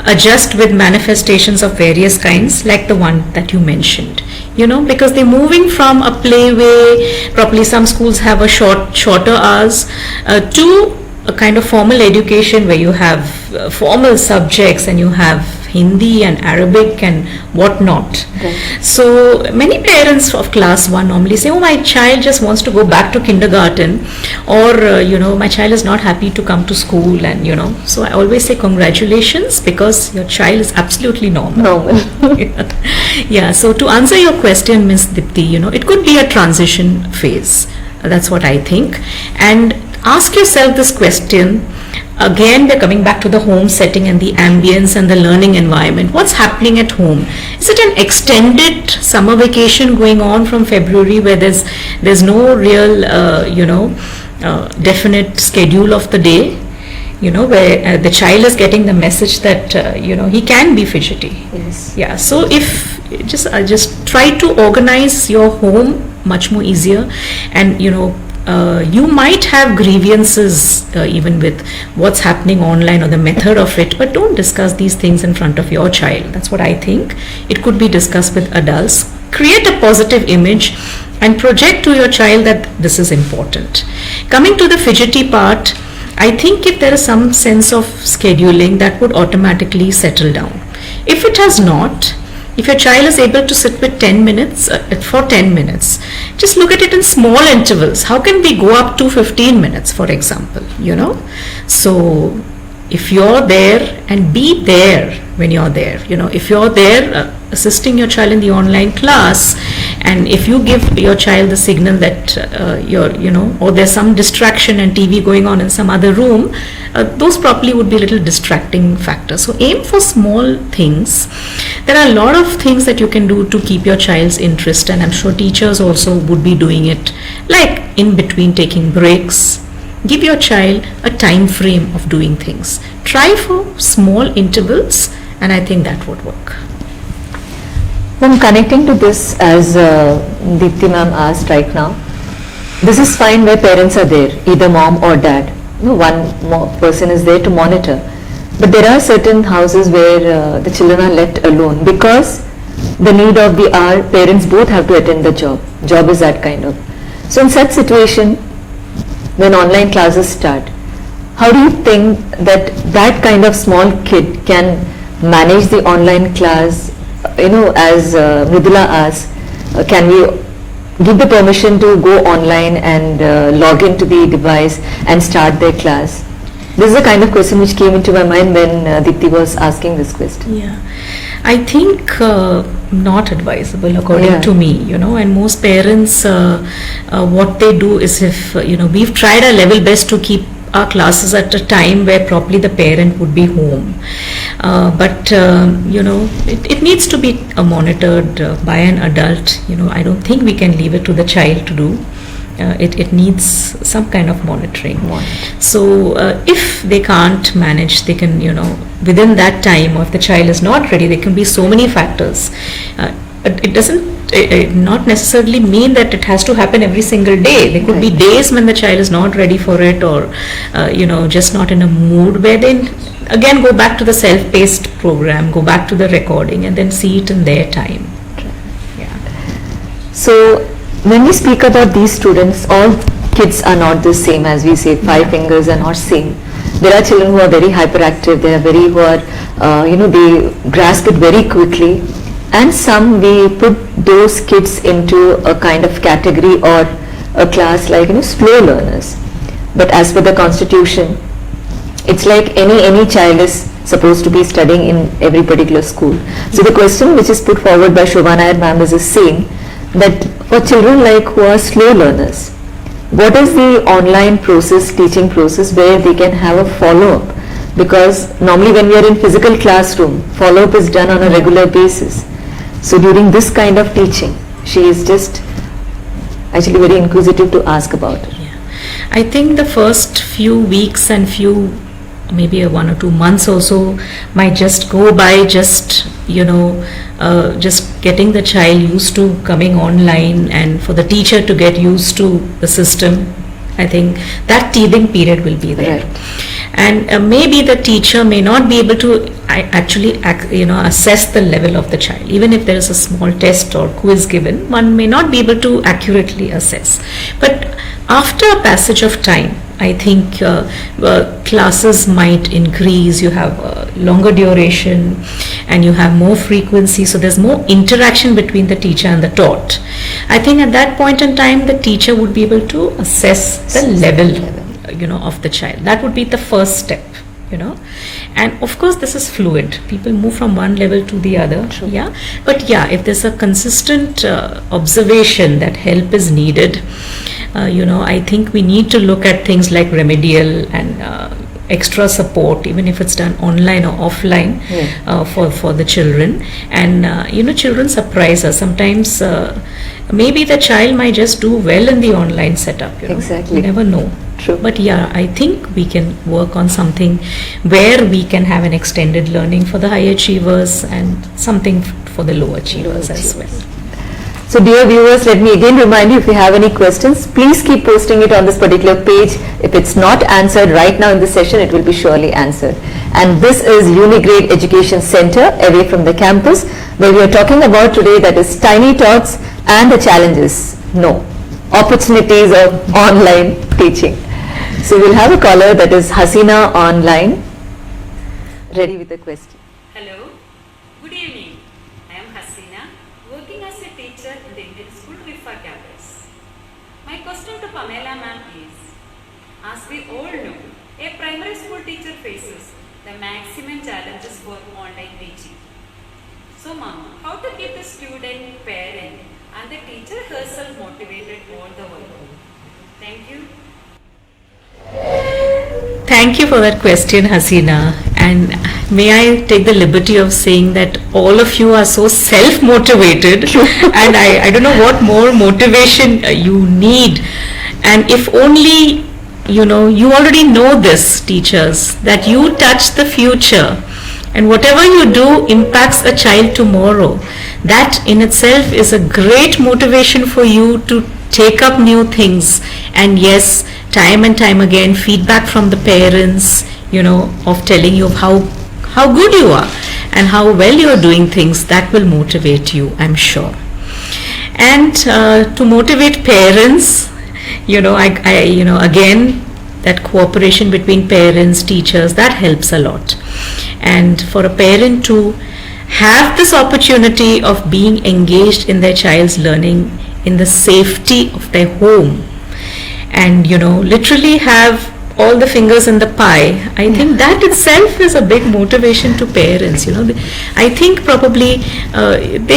adjust with manifestations of various kinds, like the one that you mentioned, because they're moving from a playway, probably some schools have a shorter hours, to a kind of formal education where you have formal subjects and you have Hindi and Arabic and whatnot. Okay. So many parents of class 1 normally say, oh, my child just wants to go back to kindergarten, or my child is not happy to come to school, and so I always say congratulations, because your child is absolutely normal. Yeah, so to answer your question, Ms. Dipti, it could be a transition phase. That's what I think. And ask yourself this question. Again, we're coming back to the home setting and the ambience and the learning environment. What's happening at home? Is it an extended summer vacation going on from February, where there's no real, definite schedule of the day? Where the child is getting the message that, he can be fidgety. Yes. Yeah, so if just try to organize your home much more easier, and you might have grievances even with what's happening online or the method of it, but don't discuss these things in front of your child. That's what I think. It could be discussed with adults. Create a positive image and project to your child that this is important. Coming to the fidgety part, I think if there is some sense of scheduling, that would automatically settle down. If it has not, if your child is able to sit with 10 minutes for 10 minutes, just look at it in small intervals. How can we go up to 15 minutes, for example, So if you're there, and be there when you're there, if you're there assisting your child in the online class, and if you give your child the signal that or there's some distraction and TV going on in some other room, those probably would be little distracting factors. So aim for small things. There are a lot of things that you can do to keep your child's interest, and I'm sure teachers also would be doing it, like in between taking breaks. Give your child a time frame of doing things. Try for small intervals, and I think that would work. Then connecting to this, as Deepti ma'am asked right now, this is fine where parents are there, either mom or dad. One more person is there to monitor. But there are certain houses where the children are left alone because the need of the hour, parents both have to attend the job. Job is that kind of. So in such situation, when online classes start, how do you think that that kind of small kid can manage the online class? As Mridula asked, can we give the permission to go online and log into the device and start their class? This is the kind of question which came into my mind when Deepti was asking this question. Yeah, I think not advisable according to me, and most parents, what they do is, if, we've tried our level best to keep our classes at a time where probably the parent would be home. But it needs to be monitored by an adult. I don't think we can leave it to the child to do. It needs some kind of monitoring. So if they can't manage, they can, within that time, or if the child is not ready, there can be so many factors. It doesn't not necessarily mean that it has to happen every single day. There could be days when the child is not ready for it, or just not in a mood, where then again go back to the self-paced program, go back to the recording, and then see it in their time. So when we speak about these students, all kids are not the same. As we say, 5 fingers are not same. There are children who are very hyperactive, there are who are they grasp it very quickly, and some we put those kids into a kind of category or a class like slow learners. But as per the constitution, it's like any child is supposed to be studying in every particular school. So the question which is put forward by Shobha Nair ma'am is the same, that for children who are slow learners, what is the online process, teaching process, where they can have a follow-up? Because normally when we are in physical classroom, follow-up is done on a regular basis. So during this kind of teaching, she is just actually very inquisitive to ask about it. I think the first few weeks and maybe 1 or 2 months also might just go by just getting the child used to coming online, and for the teacher to get used to the system. I think that teething period will be there. And maybe the teacher may not be able to actually assess the level of the child. Even if there is a small test or quiz given, one may not be able to accurately assess. But after a passage of time, I think classes might increase, you have longer duration and you have more frequency, so there's more interaction between the teacher and the taught. I think at that point in time, the teacher would be able to assess the level of the child. That would be the first step. And of course this is fluid, people move from one level to the other. But if there's a consistent observation that help is needed, I think we need to look at things like remedial and extra support, even if it's done online or offline, for the children. And children surprise us sometimes. Maybe the child might just do well in the online setup. Exactly. You never know. True. But I think we can work on something where we can have an extended learning for the high achievers and something for the low achievers as well. So dear viewers, let me again remind you, if you have any questions, please keep posting it on this particular page. If it's not answered right now in this session, it will be surely answered. And this is Unigrade Education Center, away from the campus, where we are talking about today, that is tiny tots and the challenges, no, opportunities of online teaching. So we'll have a caller, that is Hasina online, ready with the question. Hello, good evening. I am Hasina, working as a teacher in the Indian School Rifa campus. My question to Pamela ma'am is, as we all know, a primary school teacher faces the maximum challenges for online teaching. So ma'am, how to keep the student, parent and the teacher herself motivated all the while? Thank you. Thank you for that question, Hasina. And may I take the liberty of saying that all of you are so self-motivated and I don't know what more motivation you need. And if only, you already know this, teachers, that you touch the future and whatever you do impacts a child tomorrow. That in itself is a great motivation for you to take up new things. And yes, time and time again, feedback from the parents, of telling you how good you are and how well you are doing things, that will motivate you, I'm sure. And to motivate parents, again, that cooperation between parents, teachers, that helps a lot. And for a parent to have this opportunity of being engaged in their child's learning in the safety of their home and literally have all the fingers in the pie, I think that itself is a big motivation to parents. I think they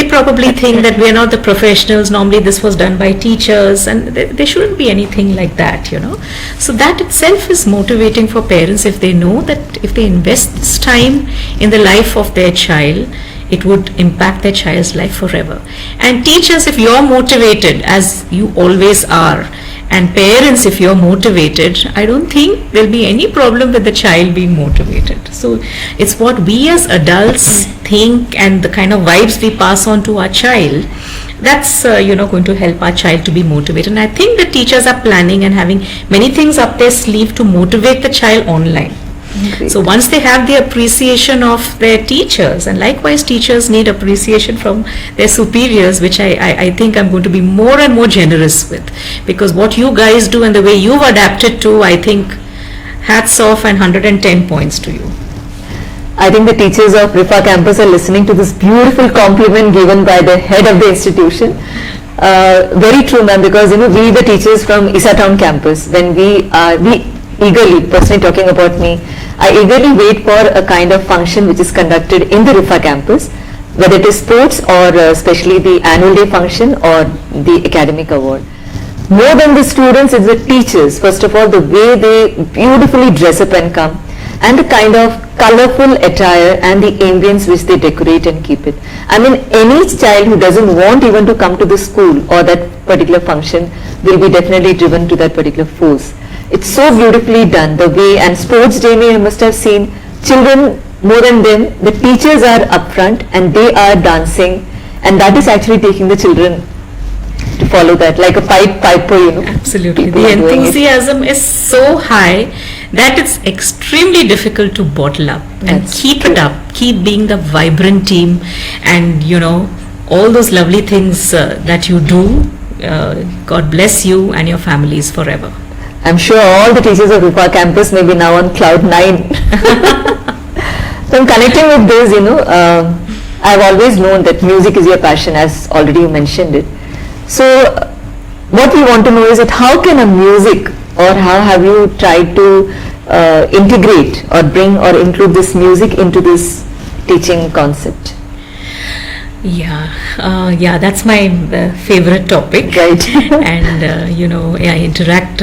probably think that we are not the professionals, normally this was done by teachers, and there shouldn't be anything like that. So that itself is motivating for parents if they know that if they invest this time in the life of their child, it would impact their child's life forever. And teachers, if you're motivated, as you always are, and parents, if you're motivated, I don't think there'll be any problem with the child being motivated. So it's what we as adults think and the kind of vibes we pass on to our child, that's going to help our child to be motivated. And I think the teachers are planning and having many things up their sleeve to motivate the child online. Great. So once they have the appreciation of their teachers, and likewise teachers need appreciation from their superiors, which I think I'm going to be more and more generous with, because what you guys do and the way you've adapted to, I think hats off and 110 points to you. I think the teachers of Rifa campus are listening to this beautiful compliment given by the head of the institution. Very true, ma'am, because we the teachers from Isa Town campus, when we eagerly, personally talking about me, I eagerly wait for a kind of function which is conducted in the Rifa campus, whether it is sports or especially the annual day function or the academic award. More than the students, it's the teachers. First of all, the way they beautifully dress up and come, and the kind of colorful attire and the ambience which they decorate and keep it. I mean, any child who doesn't want even to come to the school or that particular function will be definitely driven to that particular force. It's so beautifully done, the way, and sports day, you must have seen children more than them, the teachers are up front and they are dancing, and that is actually taking the children to follow that, like a piper, Absolutely. People The are doing it. enthusiasm is so high that it's extremely difficult to bottle up and That's keep true. it up, keep being the vibrant team, and all those lovely things that you do. God bless you and your families forever. I'm sure all the teachers of Rifa campus may be now on cloud 9. So I'm connecting with this, I've always known that music is your passion, as already you mentioned it. So what we want to know is that how can a music, or how have you tried to integrate or bring or include this music into this teaching concept? Yeah, that's my favorite topic. Right. And I interact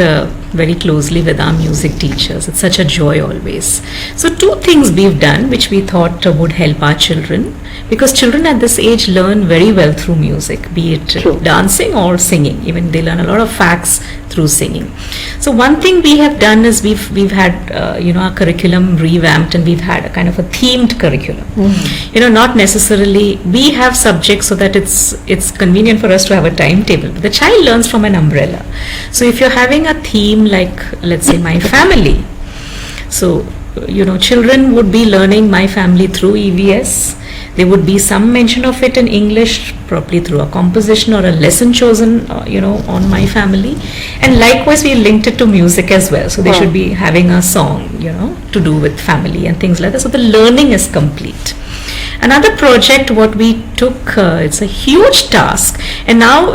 very closely with our music teachers. It's such a joy always. So 2 things we've done which we thought would help our children, because children at this age learn very well through music, be it True. dancing or singing. Even they learn a lot of facts through through singing. So one thing we have done is we've had our curriculum revamped, and we've had a kind of a themed curriculum. Not necessarily we have subjects so that it's convenient for us to have a timetable, but the child learns from an umbrella. So if you're having a theme like, let's say, my family, so children would be learning my family through EVS. There would be some mention of it in English, probably through a composition or a lesson chosen, on my family. And likewise, we linked it to music as well. So they should be having a song, to do with family and things like that. So the learning is complete. Another project, what we took, it's a huge task, and now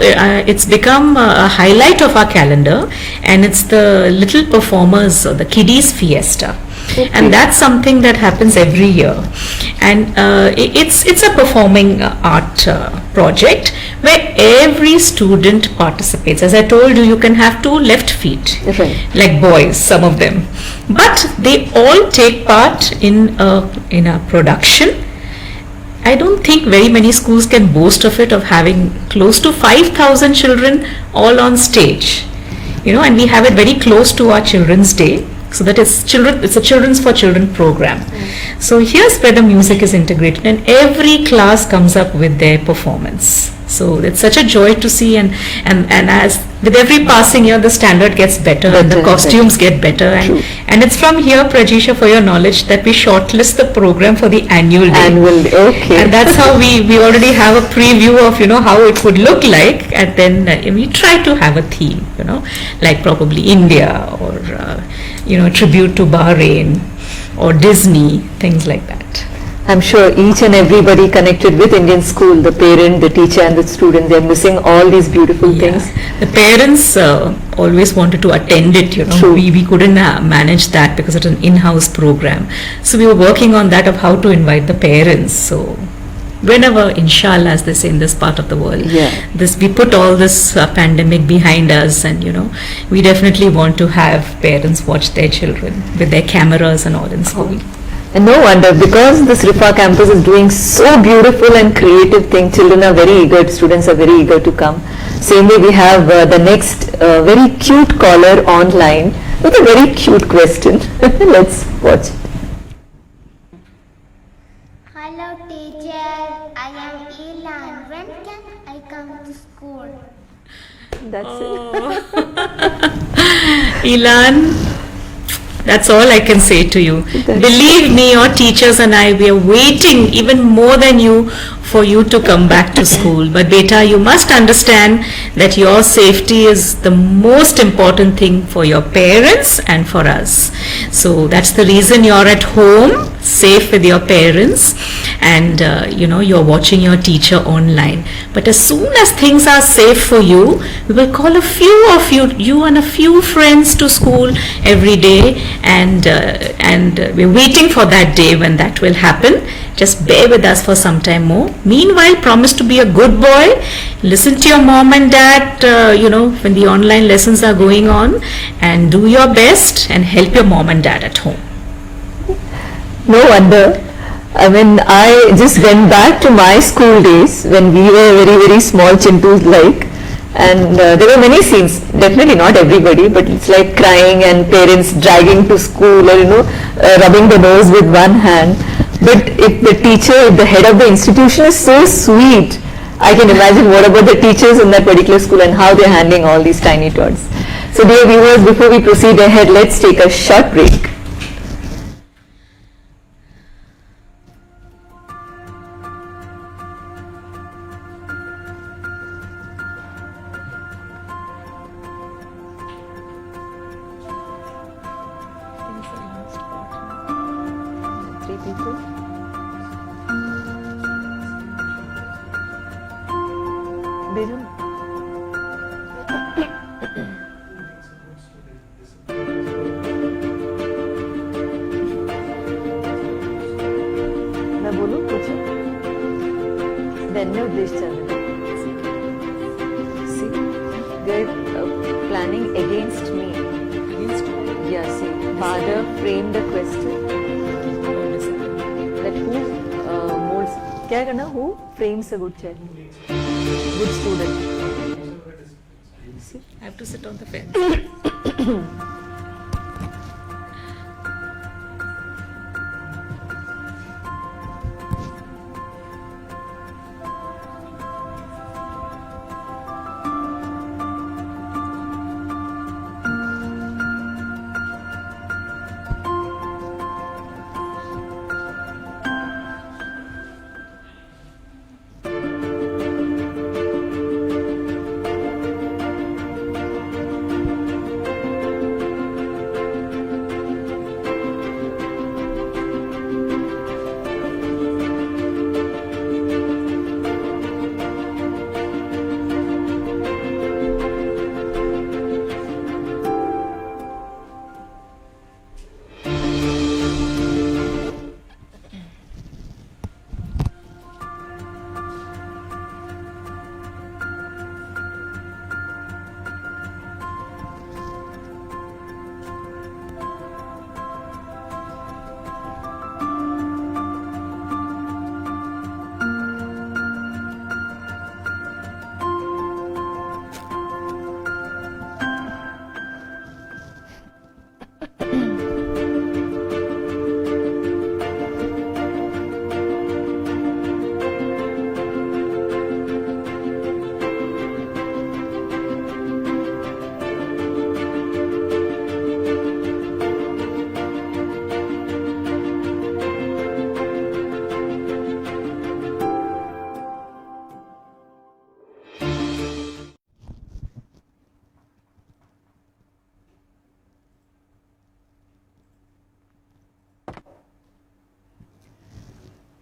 it's become a highlight of our calendar, and it's the Little Performers, the Kiddies Fiesta. Okay. And that's something that happens every year, and it's a performing art project where every student participates. As I told you, you can have 2 left feet, like boys, some of them, but they all take part in a production. I don't think very many schools can boast of it, of having close to 5,000 children all on stage, and we have it very close to our Children's Day. So that it's a Children's for Children program. So here's where the music is integrated, and every class comes up with their performance. So it's such a joy to see, and as with every passing year, the standard gets better and the costumes get better. And it's from here, Prajisha, for your knowledge, that we shortlist the program for the annual day. Okay. And that's how we already have a preview of, how it would look like. And then we try to have a theme, like probably India, or, tribute to Bahrain or Disney, things like that. I'm sure each and everybody connected with Indian school, the parent, the teacher and the student, they're missing all these beautiful things. The parents always wanted to attend it, True. We couldn't manage that because it's an in-house program. So we were working on that, of how to invite the parents. So whenever, inshallah, as they say in this part of the world, we put all this pandemic behind us, and we definitely want to have parents watch their children with their cameras and all in school. And no wonder, because this RIFA campus is doing so beautiful and creative thing, children are very eager, students are very eager to come. Same way we have the next very cute caller online with a very cute question. Let's watch it. Hello teacher, I am Elan. When can I come to school? That's it. Elan, that's all I can say to you. Believe me, your teachers and I, we are waiting even more than you for you to come back to school. But beta, you must understand that your safety is the most important thing for your parents and for us. So that's the reason you're at home, safe with your parents, and you're watching your teacher online. But as soon as things are safe for you, we will call a few of you and a few friends to school every day, and we're waiting for that day when that will happen. Just bear with us for some time more. Meanwhile, promise to be a good boy, listen to your mom and dad, when the online lessons are going on, and do your best and help your mom and dad at home. No wonder. I mean, I just went back to my school days when we were very, very small chintus like, and there were many scenes, definitely not everybody, but it's like crying and parents dragging to school, or rubbing the nose with one hand. But if the teacher, if the head of the institution is so sweet, I can imagine what about the teachers in that particular school and how they're handling all these tiny tots. So dear viewers, before we proceed ahead, let's take a short break. मैं बोलूं कुछ धन्य उद्देश्य see they're planning against me. Yeah, see, father framed the question that who molds, क्या करना, who frames a good child, good student. See, I have to sit on the fence.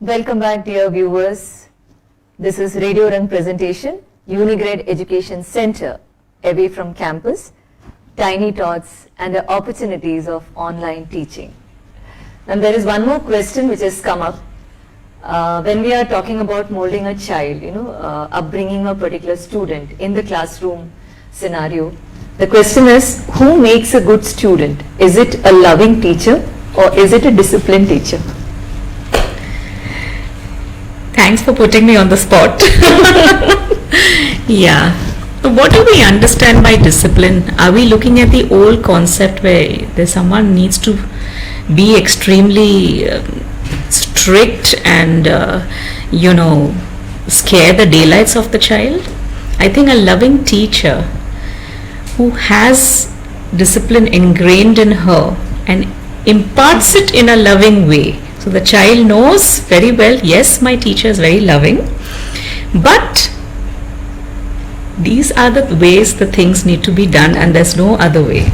Welcome back, dear viewers. This is Radio Rang presentation, Unigrade Education Center, away from campus, tiny tots and the opportunities of online teaching. And there is one more question which has come up. When we are talking about molding a child, upbringing a particular student in the classroom scenario, the question is, who makes a good student? Is it a loving teacher or is it a disciplined teacher? Thanks for putting me on the spot. Yeah. So what do we understand by discipline? Are we looking at the old concept where there's someone needs to be extremely strict and, scare the daylights of the child? I think a loving teacher who has discipline ingrained in her and imparts it in a loving way. So the child knows very well, yes, my teacher is very loving, but these are the ways the things need to be done and there's no other way.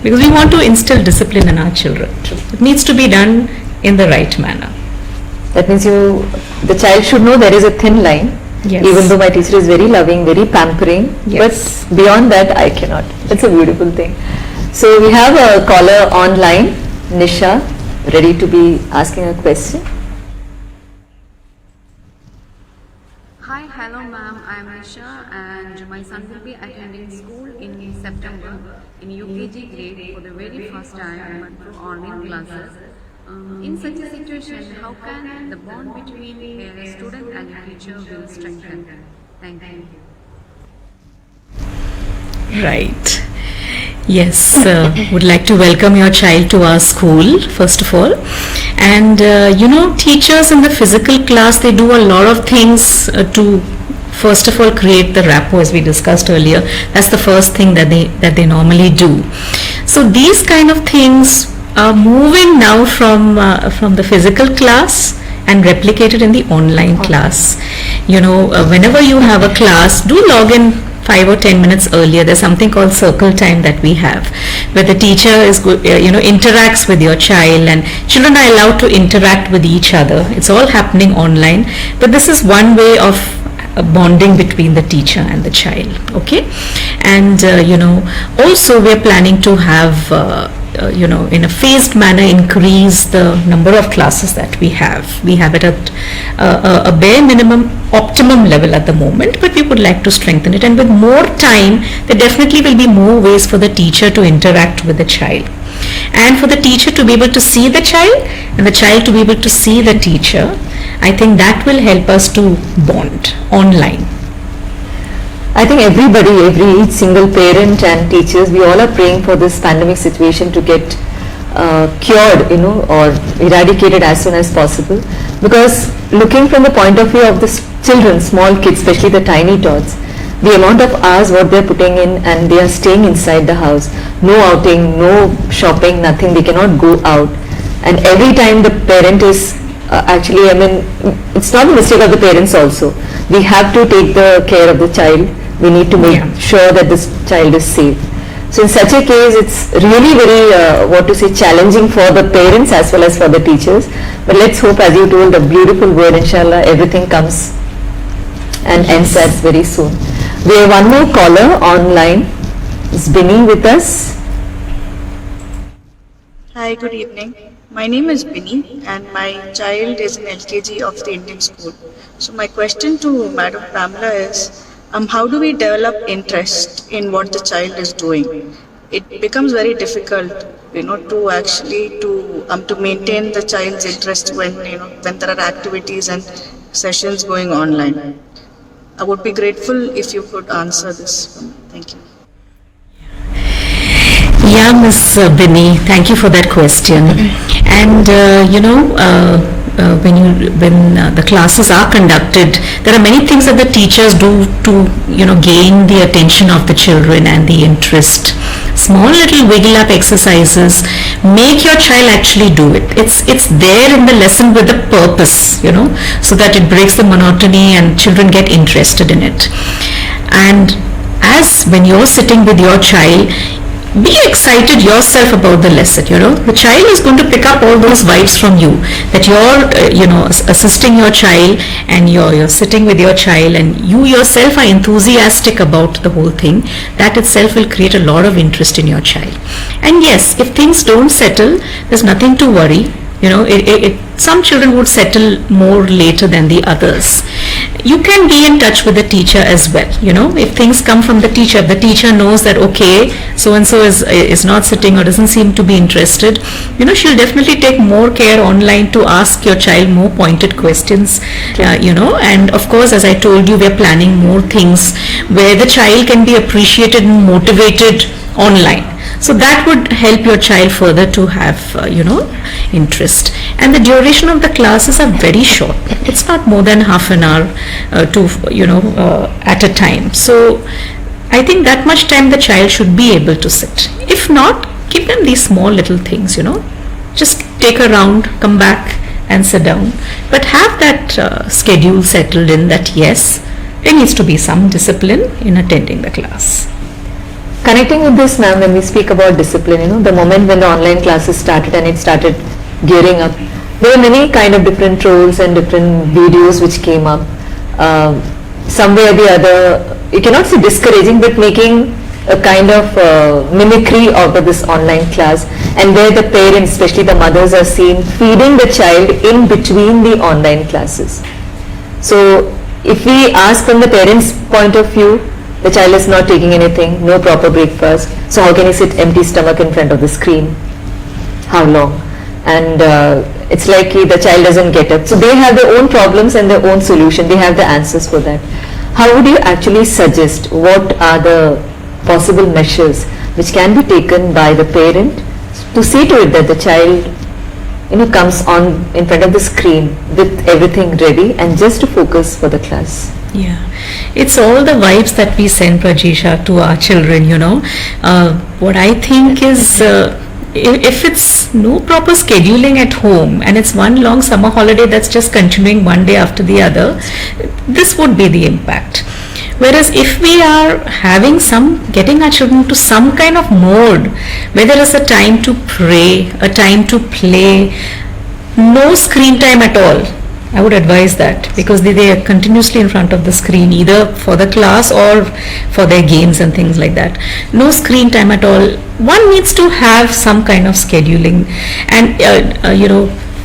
Because we want to instill discipline in our children. It needs to be done in the right manner. That means the child should know there is a thin line. Yes. Even though my teacher is very loving, very pampering, Yes. but beyond that I cannot. That's a beautiful thing. So we have a caller online, Nisha, ready to be asking a question. Hi, hello ma'am, I am Nisha and my son will be attending school in September in UKG grade for the very first time but through online classes. In such a situation, how can the bond between a student and a teacher will strengthen? Thank you. Right. Yes, would like to welcome your child to our school, first of all. And, teachers in the physical class, they do a lot of things to, first of all, create the rapport, as we discussed earlier. That's the first thing that they normally do. So these kind of things are moving now from the physical class and replicated in the online class. Whenever you have a class, do log in 5 or 10 minutes earlier. There's something called circle time that we have, where the teacher is interacts with your child, and children are allowed to interact with each other. It's all happening online, but this is one way of bonding between the teacher and the child. Okay, and also we're planning to have in a phased manner increase the number of classes that we have. We have it at a bare minimum optimum level at the moment, but we would like to strengthen it, and with more time there definitely will be more ways for the teacher to interact with the child, and for the teacher to be able to see the child and the child to be able to see the teacher. I think that will help us to bond online. I think each single parent and teachers, we all are praying for this pandemic situation to get cured, or eradicated as soon as possible. Because looking from the point of view of the children, small kids, especially the tiny tots, the amount of hours what they're putting in, and they are staying inside the house, no outing, no shopping, nothing, they cannot go out. And every time the parent is actually, it's not a mistake of the parents also. We have to take the care of the child. We need to make sure that this child is safe. So in such a case, it's really very, challenging for the parents as well as for the teachers. But let's hope, as you told, a beautiful word, inshallah, everything comes and ends as very soon. We have one more caller online. Is Binny with us? Hi, good evening. My name is Binny and my child is in LKG of the Indian school. So my question to Madam Pamela is, how do we develop interest in what the child is doing? It becomes very difficult, to actually to maintain the child's interest when there are activities and sessions going online. I would be grateful if you could answer this. Thank you. Yeah, Ms. Binny, thank you for that question. And when the classes are conducted, there are many things that the teachers do to gain the attention of the children and the interest. Small little wiggle up exercises, make your child actually do it. It's there in the lesson with a purpose, so that it breaks the monotony and children get interested in it. And as when you're sitting with your child, be excited yourself about the lesson. The child is going to pick up all those vibes from you, that you're assisting your child and you're sitting with your child and you yourself are enthusiastic about the whole thing. That itself will create a lot of interest in your child. And yes, if things don't settle, there's nothing to worry. Some children would settle more later than the others. You can be in touch with the teacher as well. If things come from the teacher, if the teacher knows that okay, so and so is not sitting or doesn't seem to be interested, she'll definitely take more care online to ask your child more pointed questions. And of course, as I told you, we're planning more things where the child can be appreciated and motivated online. So that would help your child further to have, interest. And the duration of the classes are very short. It's not more than half an hour at a time. So I think that much time the child should be able to sit. If not, give them these small little things, just take a round, come back and sit down. But have that schedule settled in that yes, there needs to be some discipline in attending the class. Connecting with this, ma'am, when we speak about discipline, the moment when the online classes started and it started gearing up, there were many kind of different trolls and different videos which came up. Some way or the other, you cannot say discouraging, but making a kind of mimicry out of this online class, and where the parents, especially the mothers, are seen feeding the child in between the online classes. So if we ask from the parents' point of view, the child is not taking anything, no proper breakfast, so how can he sit empty stomach in front of the screen? How long? And it's like the child doesn't get up. So they have their own problems and their own solution. They have the answers for that. How would you actually suggest, what are the possible measures which can be taken by the parent to see to it that the child comes on in front of the screen with everything ready and just to focus for the class? Yeah, it's all the vibes that we send, Prajisha, to our children, What I think is, if it's no proper scheduling at home and it's one long summer holiday that's just continuing one day after the other, this would be the impact. Whereas if we are getting our children to some kind of mode where there is a time to pray, a time to play, no screen time at all, I would advise that, because they are continuously in front of the screen, either for the class or for their games and things like that. No screen time at all. One needs to have some kind of scheduling, and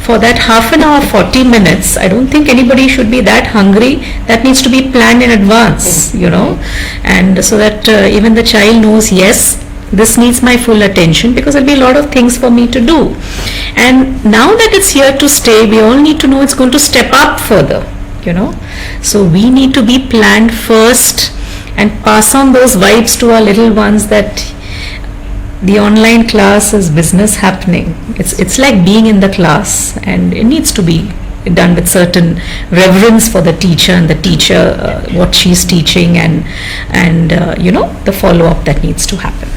for that half an hour, 40 minutes, I don't think anybody should be that hungry. That needs to be planned in advance, and so that even the child knows, yes, this needs my full attention, because there'll be a lot of things for me to do. And now that it's here to stay, we all need to know it's going to step up further, So we need to be planned first and pass on those vibes to our little ones that the online class is business happening. It's like being in the class, and it needs to be done with certain reverence for the teacher and the teacher, what she's teaching, and the follow-up that needs to happen.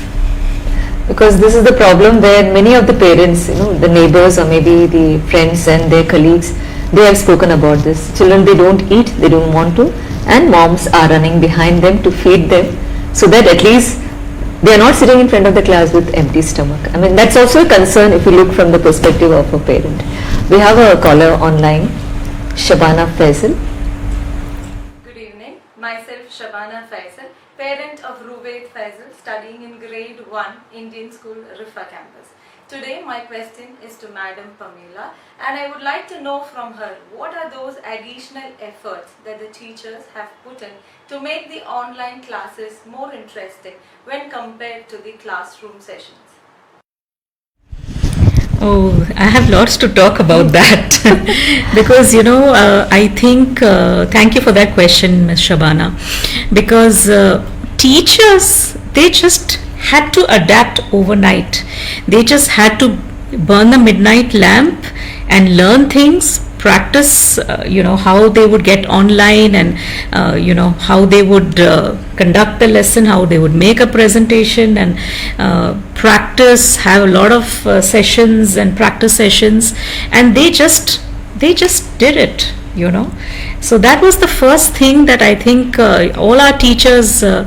Because this is the problem where many of the parents, the neighbors or maybe the friends and their colleagues, they have spoken about this. Children, they don't eat, they don't want to, and moms are running behind them to feed them, so that at least they are not sitting in front of the class with empty stomach. I mean, that's also a concern if you look from the perspective of a parent. We have a caller online, Shabana Faisal. Good evening. Myself Shabana Faisal, parent of Rubaid Faisal, studying in grade 1 Indian School, Rifa campus. Today my question is to Madam Pamela, and I would like to know from her what are those additional efforts that the teachers have put in to make the online classes more interesting when compared to the classroom sessions. Oh, I have lots to talk about that because I think thank you for that question, Ms. Shabana, because teachers, they just had to adapt overnight. They just had to burn the midnight lamp and learn things, practice how they would get online, and how they would conduct the lesson, how they would make a presentation, and practice, have a lot of sessions and practice sessions, and they just did it. So that was the first thing that I think all our teachers, there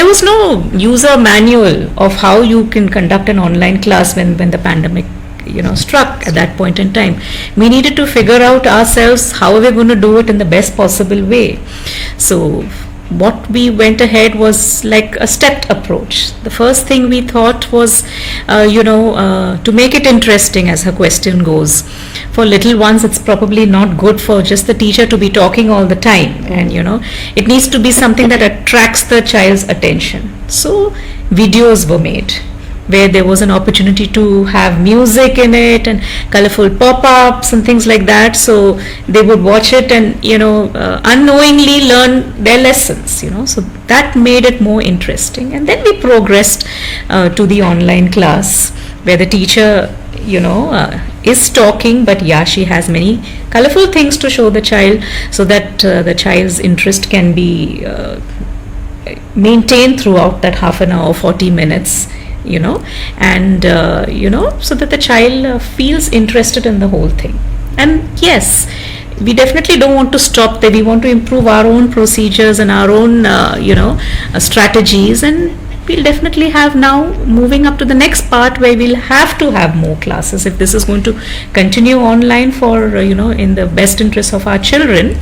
was no user manual of how you can conduct an online class when the pandemic struck at that point in time. We needed to figure out ourselves how are we going to do it in the best possible way. So what we went ahead was like a stepped approach. The first thing we thought was to make it interesting, as her question goes. For little ones, it's probably not good for just the teacher to be talking all the time, and it needs to be something that attracts the child's attention. So videos were made where there was an opportunity to have music in it and colorful pop-ups and things like that, so they would watch it and unknowingly learn their lessons, so that made it more interesting. And then we progressed to the online class where the teacher is talking, but she has many colorful things to show the child, so that the child's interest can be maintained throughout that half an hour, 40 minutes, and so that the child feels interested in the whole thing. And yes, we definitely don't want to stop there. We want to improve our own procedures and our own strategies, and we'll definitely have now moving up to the next part where we'll have to have more classes if this is going to continue online for in the best interest of our children.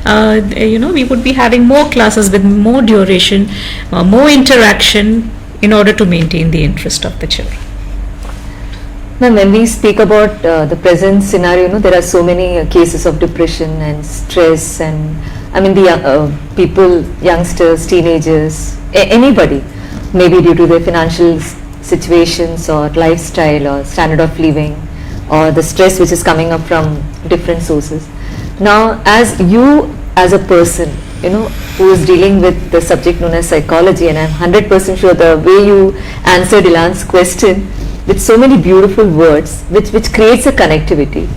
We would be having more classes with more duration, more interaction, in order to maintain the interest of the children. Ma'am, when we speak about the present scenario, there are so many cases of depression and stress, and I mean the people, youngsters, teenagers, anybody, maybe due to their financial situations or lifestyle or standard of living, or the stress which is coming up from different sources. Now, as you as a person, who is dealing with the subject known as psychology, and I'm 100% sure the way you answered Ilan's question with so many beautiful words, which creates a connectivity.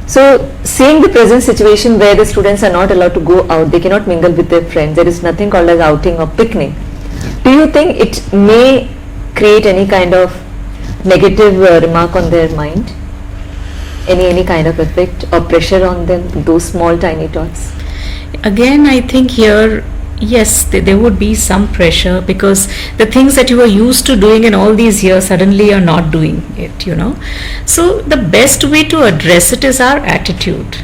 So, seeing the present situation where the students are not allowed to go out, they cannot mingle with their friends, there is nothing called as outing or picnic. Do you think it may create any kind of negative remark on their mind? Any kind of effect or pressure on them, those small tiny thoughts? Again, I think here, yes, there would be some pressure, because the things that you were used to doing in all these years, suddenly you're not doing it, So the best way to address it is our attitude.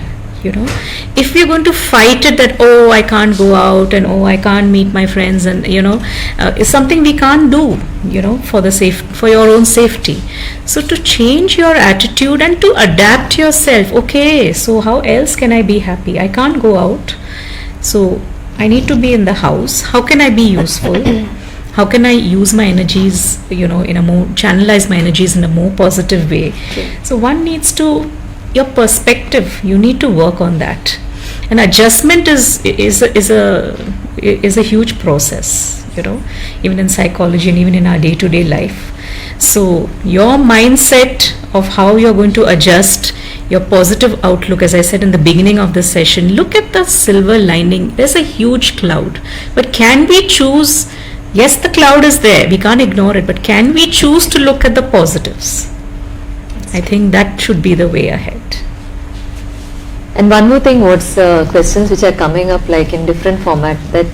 If we're going to fight it that, oh, I can't go out, and oh, I can't meet my friends, and it's something we can't do, for your own safety. So to change your attitude and to adapt yourself, okay, so how else can I be happy? I can't go out, so I need to be in the house. How can I be useful? How can I use my energies, channelize my energies in a more positive way? So one needs to, your perspective, you need to work on that. And adjustment is a huge process, you know, even in psychology and even in our day-to-day life. So your mindset of how you're going to adjust, your positive outlook, as I said in the beginning of the session, look at the silver lining. There's a huge cloud, but can we choose? Yes, the cloud is there, we can't ignore it, but can we choose to look at the positives? I think that should be the way ahead. And one more thing, what's questions which are coming up like in different format, that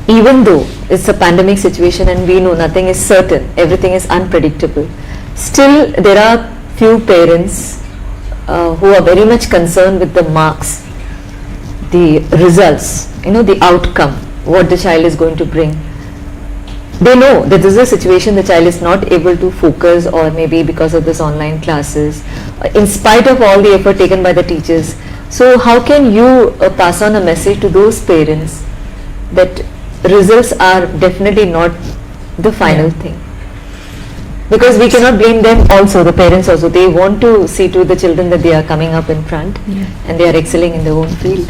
even though it's a pandemic situation and we know nothing is certain, everything is unpredictable, still there are few parents who are very much concerned with the marks, the results, you know, the outcome, what the child is going to bring. They know that this is a situation the child is not able to focus, or maybe because of this online classes, in spite of all the effort taken by the teachers. So how can you pass on a message to those parents that results are definitely not the final thing? Because we cannot blame them also, the parents also. They want to see to the children that they are coming up in front and they are excelling in their own field.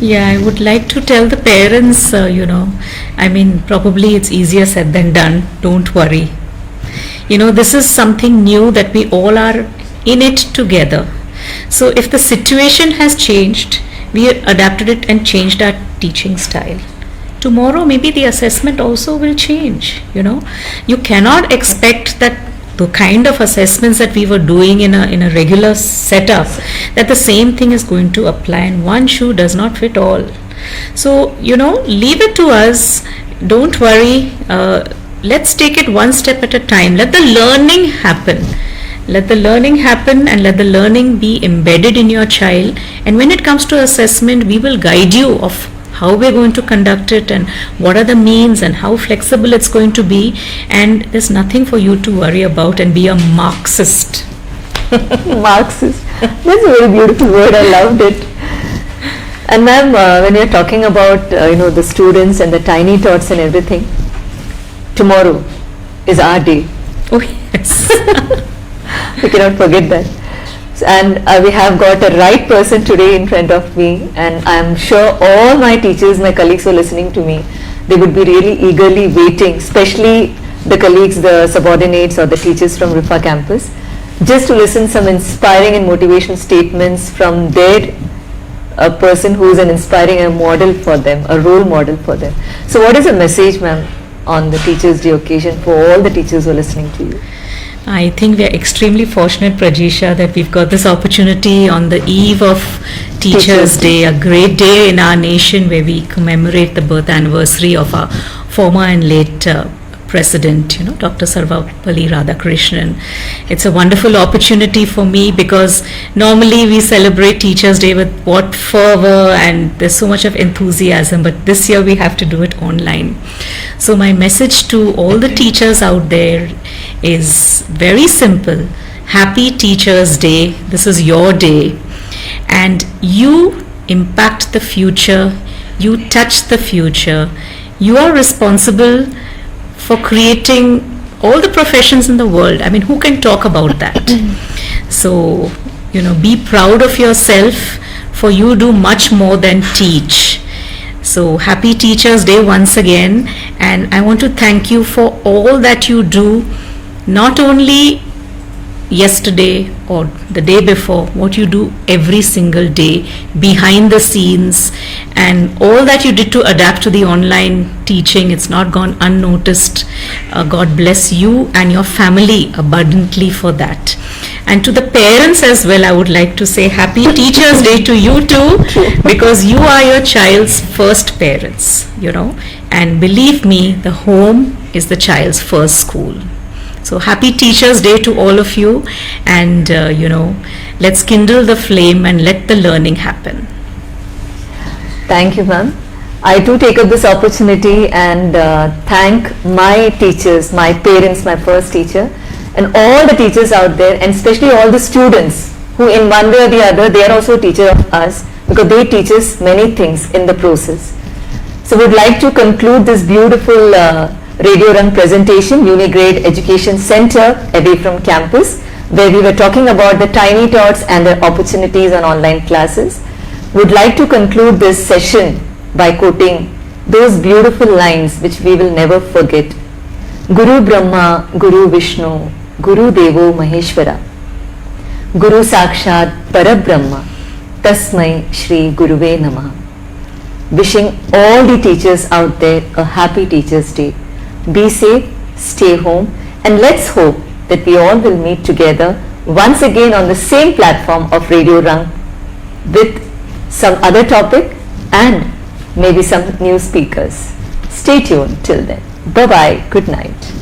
Yeah, I would like to tell the parents, you know, I mean, probably it's easier said than done. Don't worry. You know, this is something new that we all are in it together. So if the situation has changed, we adapted it and changed our teaching style. Tomorrow maybe the assessment also will change, you know. You cannot expect that the kind of assessments that we were doing in a regular setup, that the same thing is going to apply, and one shoe does not fit all. So, you know, leave it to us. Don't worry. Let's take it one step at a time. Let the learning happen. Let the learning happen and let the learning be embedded in your child. And when it comes to assessment, we will guide you of how we're going to conduct it and what are the means and how flexible it's going to be. And there's nothing for you to worry about and be a Marxist. Marxist. That's a very beautiful word. I loved it. And ma'am, when you're talking about you know, the students and the tiny tots and everything, tomorrow is our day. Oh yes. We cannot forget that. And we have got a right person today in front of me, and I am sure all my teachers, my colleagues who are listening to me, they would be really eagerly waiting, especially the colleagues, the subordinates or the teachers from RIFA campus, just to listen some inspiring and motivational statements from their a person who is an inspiring a model for them, a role model for them. So what is the message, ma'am, on the Teachers' Day occasion for all the teachers who are listening to you? I think we are extremely fortunate, Prajisha, that we've got this opportunity on the eve of Teachers' Day, a great day in our nation where we commemorate the birth anniversary of our former and late President, you know, Dr. Sarvepalli Radhakrishnan. It's a wonderful opportunity for me because normally we celebrate Teachers' Day with what fervor and there's so much of enthusiasm, but this year we have to do it online. So my message to all the teachers out there is very simple. Happy Teachers' Day. This is your day. And you impact the future. You touch the future. You are responsible for creating all the professions in the world. I mean, who can talk about that? So, you know, be proud of yourself, for you do much more than teach. So, happy Teachers' Day once again, and I want to thank you for all that you do, not only yesterday or the day before, what you do every single day behind the scenes, and all that you did to adapt to the online teaching. It's not gone unnoticed. God bless you and your family abundantly for that. And to the parents as well, I would like to say happy Teachers' Day to you too, because you are your child's first parents, you know, and believe me, the home is the child's first school. So happy Teachers' Day to all of you, and you know, let's kindle the flame and let the learning happen. Thank you, ma'am. I too take up this opportunity and thank my teachers, my parents, my first teacher, and all the teachers out there, and especially all the students who in one way or the other, they are also a teacher of us, because they teach us many things in the process. So we'd like to conclude this beautiful Radio Rang presentation, Unigrade Education Center away from campus, where we were talking about the tiny tots and their opportunities on online classes. would like to conclude this session by quoting those beautiful lines which we will never forget. Guru Brahma, Guru Vishnu, Guru Devo Maheshwara, Guru Sakshat Parabrahma, Tasmai Shri Guruve Namaha. Wishing all the teachers out there a happy Teachers' Day. Be safe, stay home, and let's hope that we all will meet together once again on the same platform of Radio Rang with some other topic and maybe some new speakers. Stay tuned till then. Bye-bye. Good night.